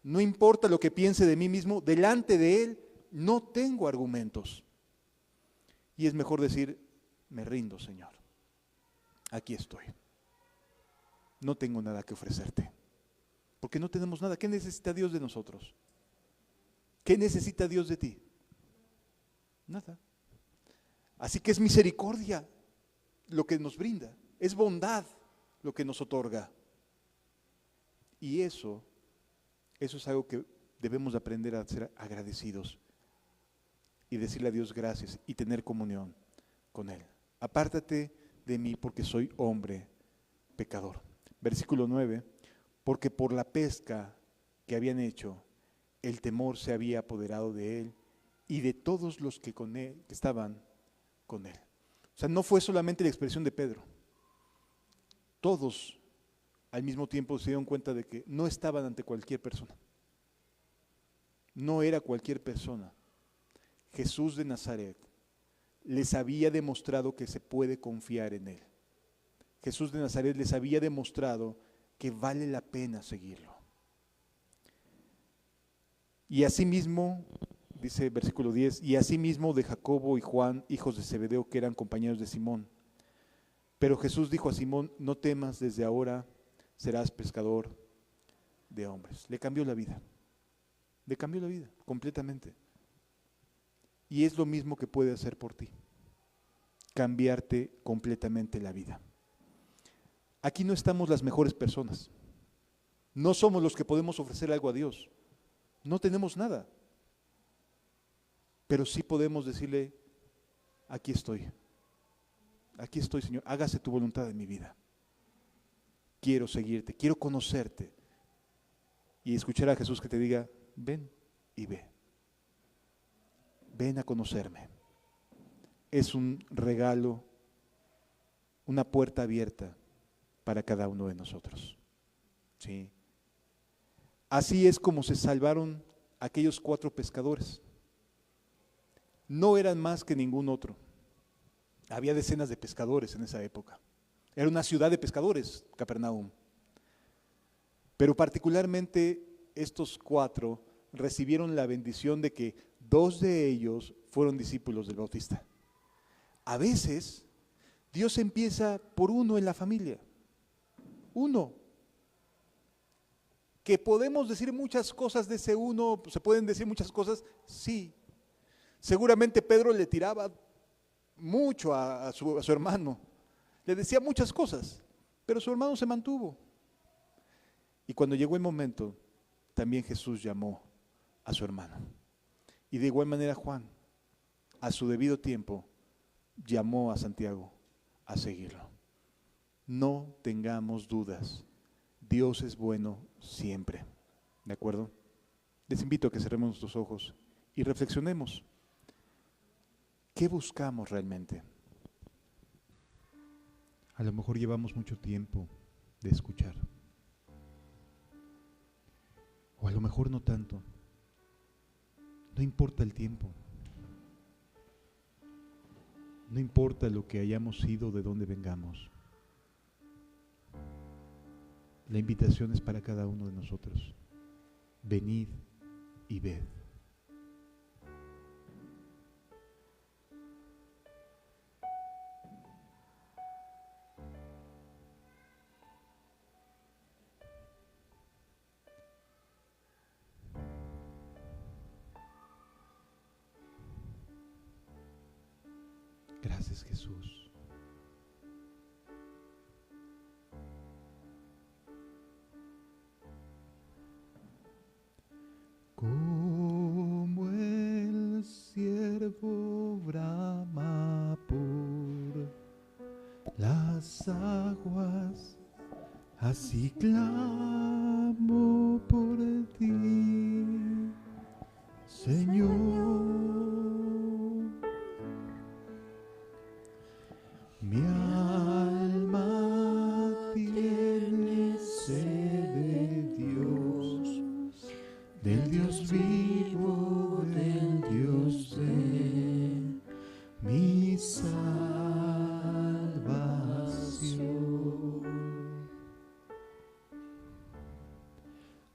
importa lo que piense de mí mismo, delante de Él no tengo argumentos. Y es mejor decir, me rindo, Señor, aquí estoy. No tengo nada que ofrecerte, porque no tenemos nada. ¿Qué necesita Dios de nosotros? ¿Qué necesita Dios de ti? Nada. Así que es misericordia lo que nos brinda, es bondad lo que nos otorga. Y eso es algo que debemos aprender a ser agradecidos y decirle a Dios gracias y tener comunión con Él. Apártate de mí porque soy hombre pecador. Versículo 9, porque por la pesca que habían hecho, el temor se había apoderado de él y de todos los que con él, que estaban con él. O sea, no fue solamente la expresión de Pedro. Todos al mismo tiempo se dieron cuenta de que no estaban ante cualquier persona. No era cualquier persona. Jesús de Nazaret les había demostrado que se puede confiar en Él. Jesús de Nazaret les había demostrado que vale la pena seguirlo. Y asimismo, dice versículo 10, y asimismo de Jacobo y Juan, hijos de Zebedeo, que eran compañeros de Simón. Pero Jesús dijo a Simón, no temas, desde ahora serás pescador de hombres. Le cambió la vida completamente. Y es lo mismo que puede hacer por ti, cambiarte completamente la vida. Aquí no estamos las mejores personas, no somos los que podemos ofrecer algo a Dios, no tenemos nada, pero sí podemos decirle, aquí estoy Señor, hágase tu voluntad en mi vida. Quiero seguirte, quiero conocerte. Y escuchar a Jesús que te diga, ven y ve. Ven a conocerme. Es un regalo, una puerta abierta para cada uno de nosotros. ¿Sí? Así es como se salvaron aquellos 4 pescadores. No eran más que ningún otro. Había decenas de pescadores en esa época. Era una ciudad de pescadores, Capernaum. Pero particularmente estos 4 recibieron la bendición de que 2 de ellos fueron discípulos del Bautista. A veces Dios empieza por uno en la familia. Uno. Que podemos decir muchas cosas de ese uno, se pueden decir muchas cosas, sí. Seguramente Pedro le tiraba mucho a su hermano. Le decía muchas cosas, pero su hermano se mantuvo. Y cuando llegó el momento, también Jesús llamó a su hermano. Y de igual manera Juan, a su debido tiempo, llamó a Santiago a seguirlo. No tengamos dudas, Dios es bueno siempre. ¿De acuerdo? Les invito a que cerremos nuestros ojos y reflexionemos. ¿Qué buscamos realmente? A lo mejor llevamos mucho tiempo de escuchar. O a lo mejor no tanto. No importa el tiempo. No importa lo que hayamos sido, de dónde vengamos. La invitación es para cada uno de nosotros. Venid y ved. Gracias, Jesús. Como el siervo brama por las aguas, así clamo por ti, Señor. Mi alma tiene sed de Dios, del Dios vivo, del Dios de mi salvación.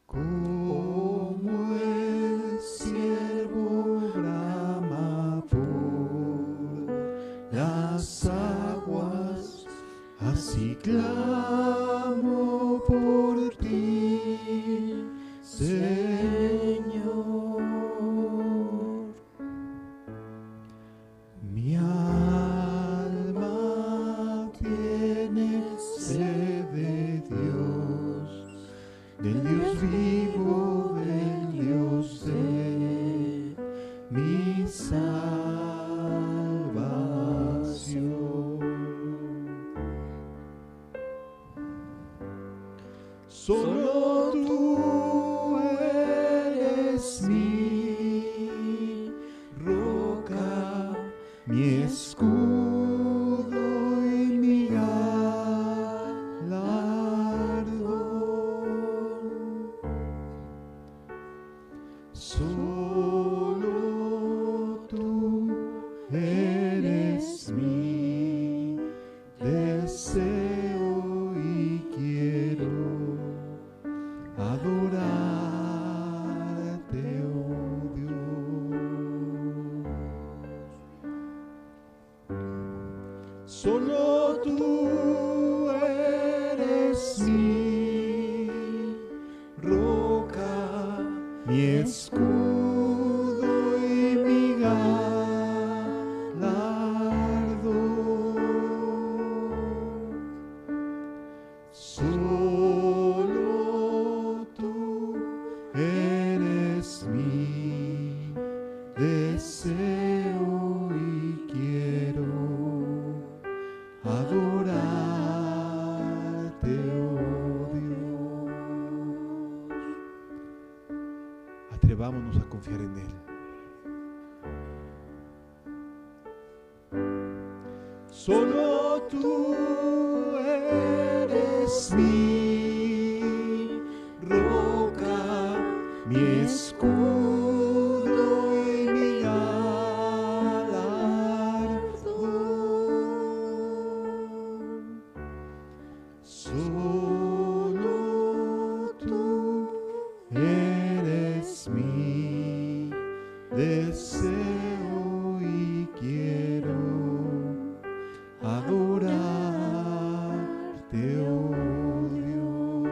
Como el siervo brama por las aguas, así clamo por ti, Señor. Mi alma tiene sed de Dios, del Dios vivo, del Dios de mi salvación. Solo tú eres mi roca, mi escudo y mi galardón. Solo tú eres mi deseo y quiero adorarte, oh Dios. Solo tú eres mi roca, mi escudo y mi galardón. Solo tú eres mi deseo y quiero adorarte, oh Dios. Atrevámonos a confiar en Él. Solo tú eres mi roca, mi escudo y mi galardón. Solo tú eres mi deseo y quiero adorarte, oh Dios.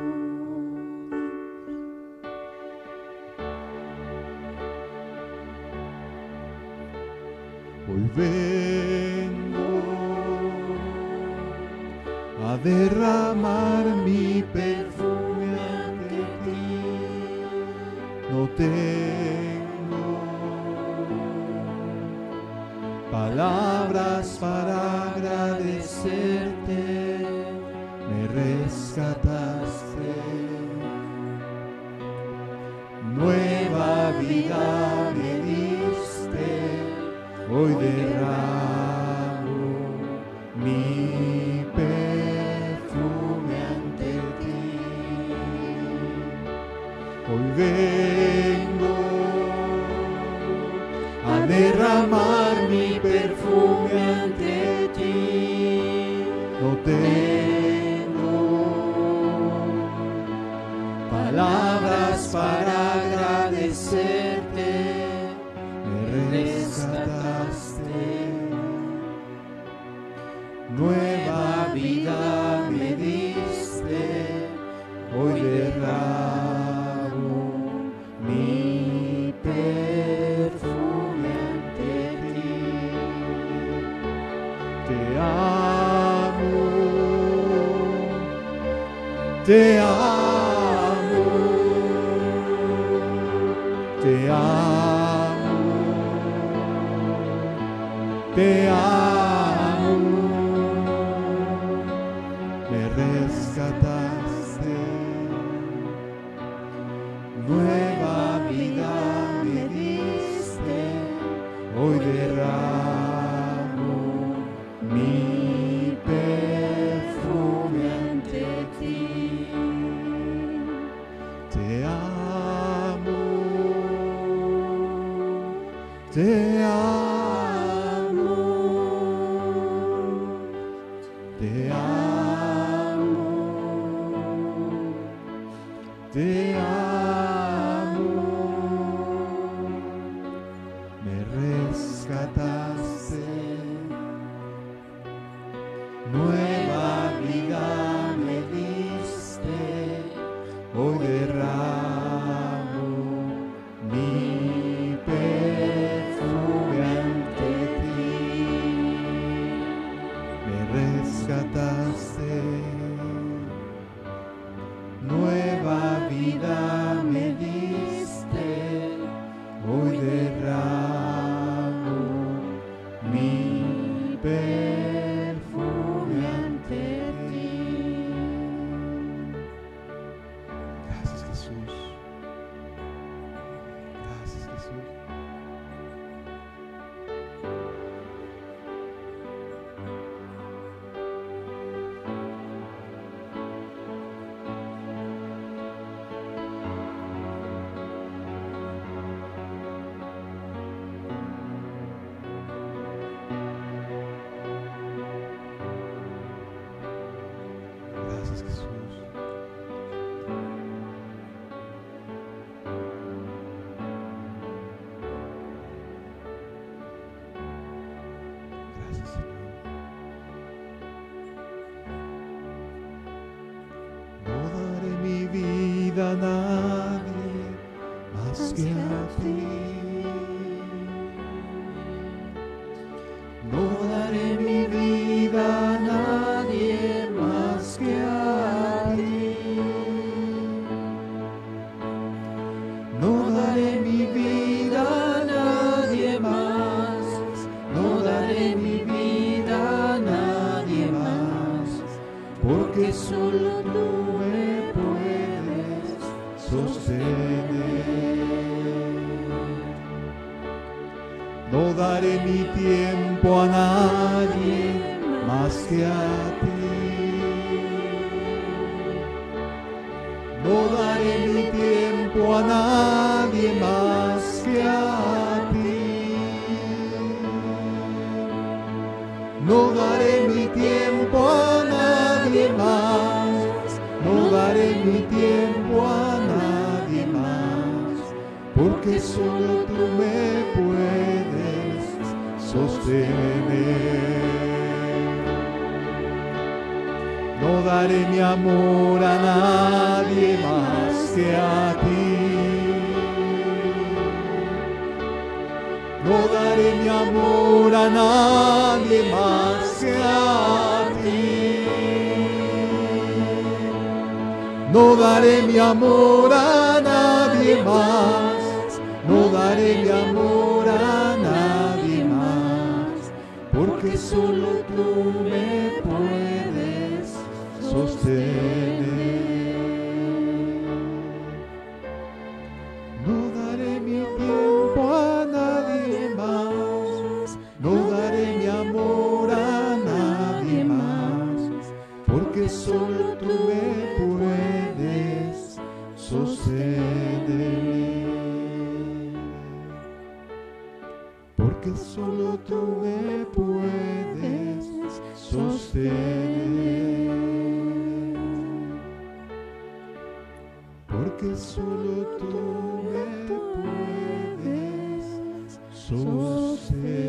Hoy vengo a derramar mi perfume ante ti. No tengo palabras para agradecerte, me rescataste perfume ante ti. No tengo palabras para agradecerte, me rescataste. Nueva vida me diste, hoy derramo mi perfume ante ti. Te amo, te amo, te amo, te amo, me rescataste, nueva vida me diste, hoy derramo mi perfume ante ti. Te amo, te amo, te amo, te amo, me rescataste, nueva vida me diste, hoy derramo mi perfume ante ti. Me rescataste, nueva vida me diste, hoy derramo mi perfume ante ti. Gracias, Jesús. Gracias, Jesús. Gracias, Jesús. Gracias, Señor. No daré mi vida a nadie más que a ti. No daré mi vida a nadie más que a ti. No daré mi vida a nadie más. No daré mi vida a nadie más. Porque solo tú me puedes sostener. No daré mi tiempo a nadie más que a ti. No daré mi tiempo a nadie más que a ti. No daré mi tiempo a nadie más. No daré mi tiempo a nadie más. Porque solo tú me puedes sostener. No daré mi amor a nadie más que a ti. No daré mi amor a nadie más que a ti. No daré mi amor a nadie más. No daré mi amor a nadie más. Porque solo tú me puedes sostener. No daré mi tiempo a nadie más. No daré mi amor a nadie más. Porque solo tú me puedes sostener. Porque solo tú me puedes sostener, porque solo tú me puedes sostener.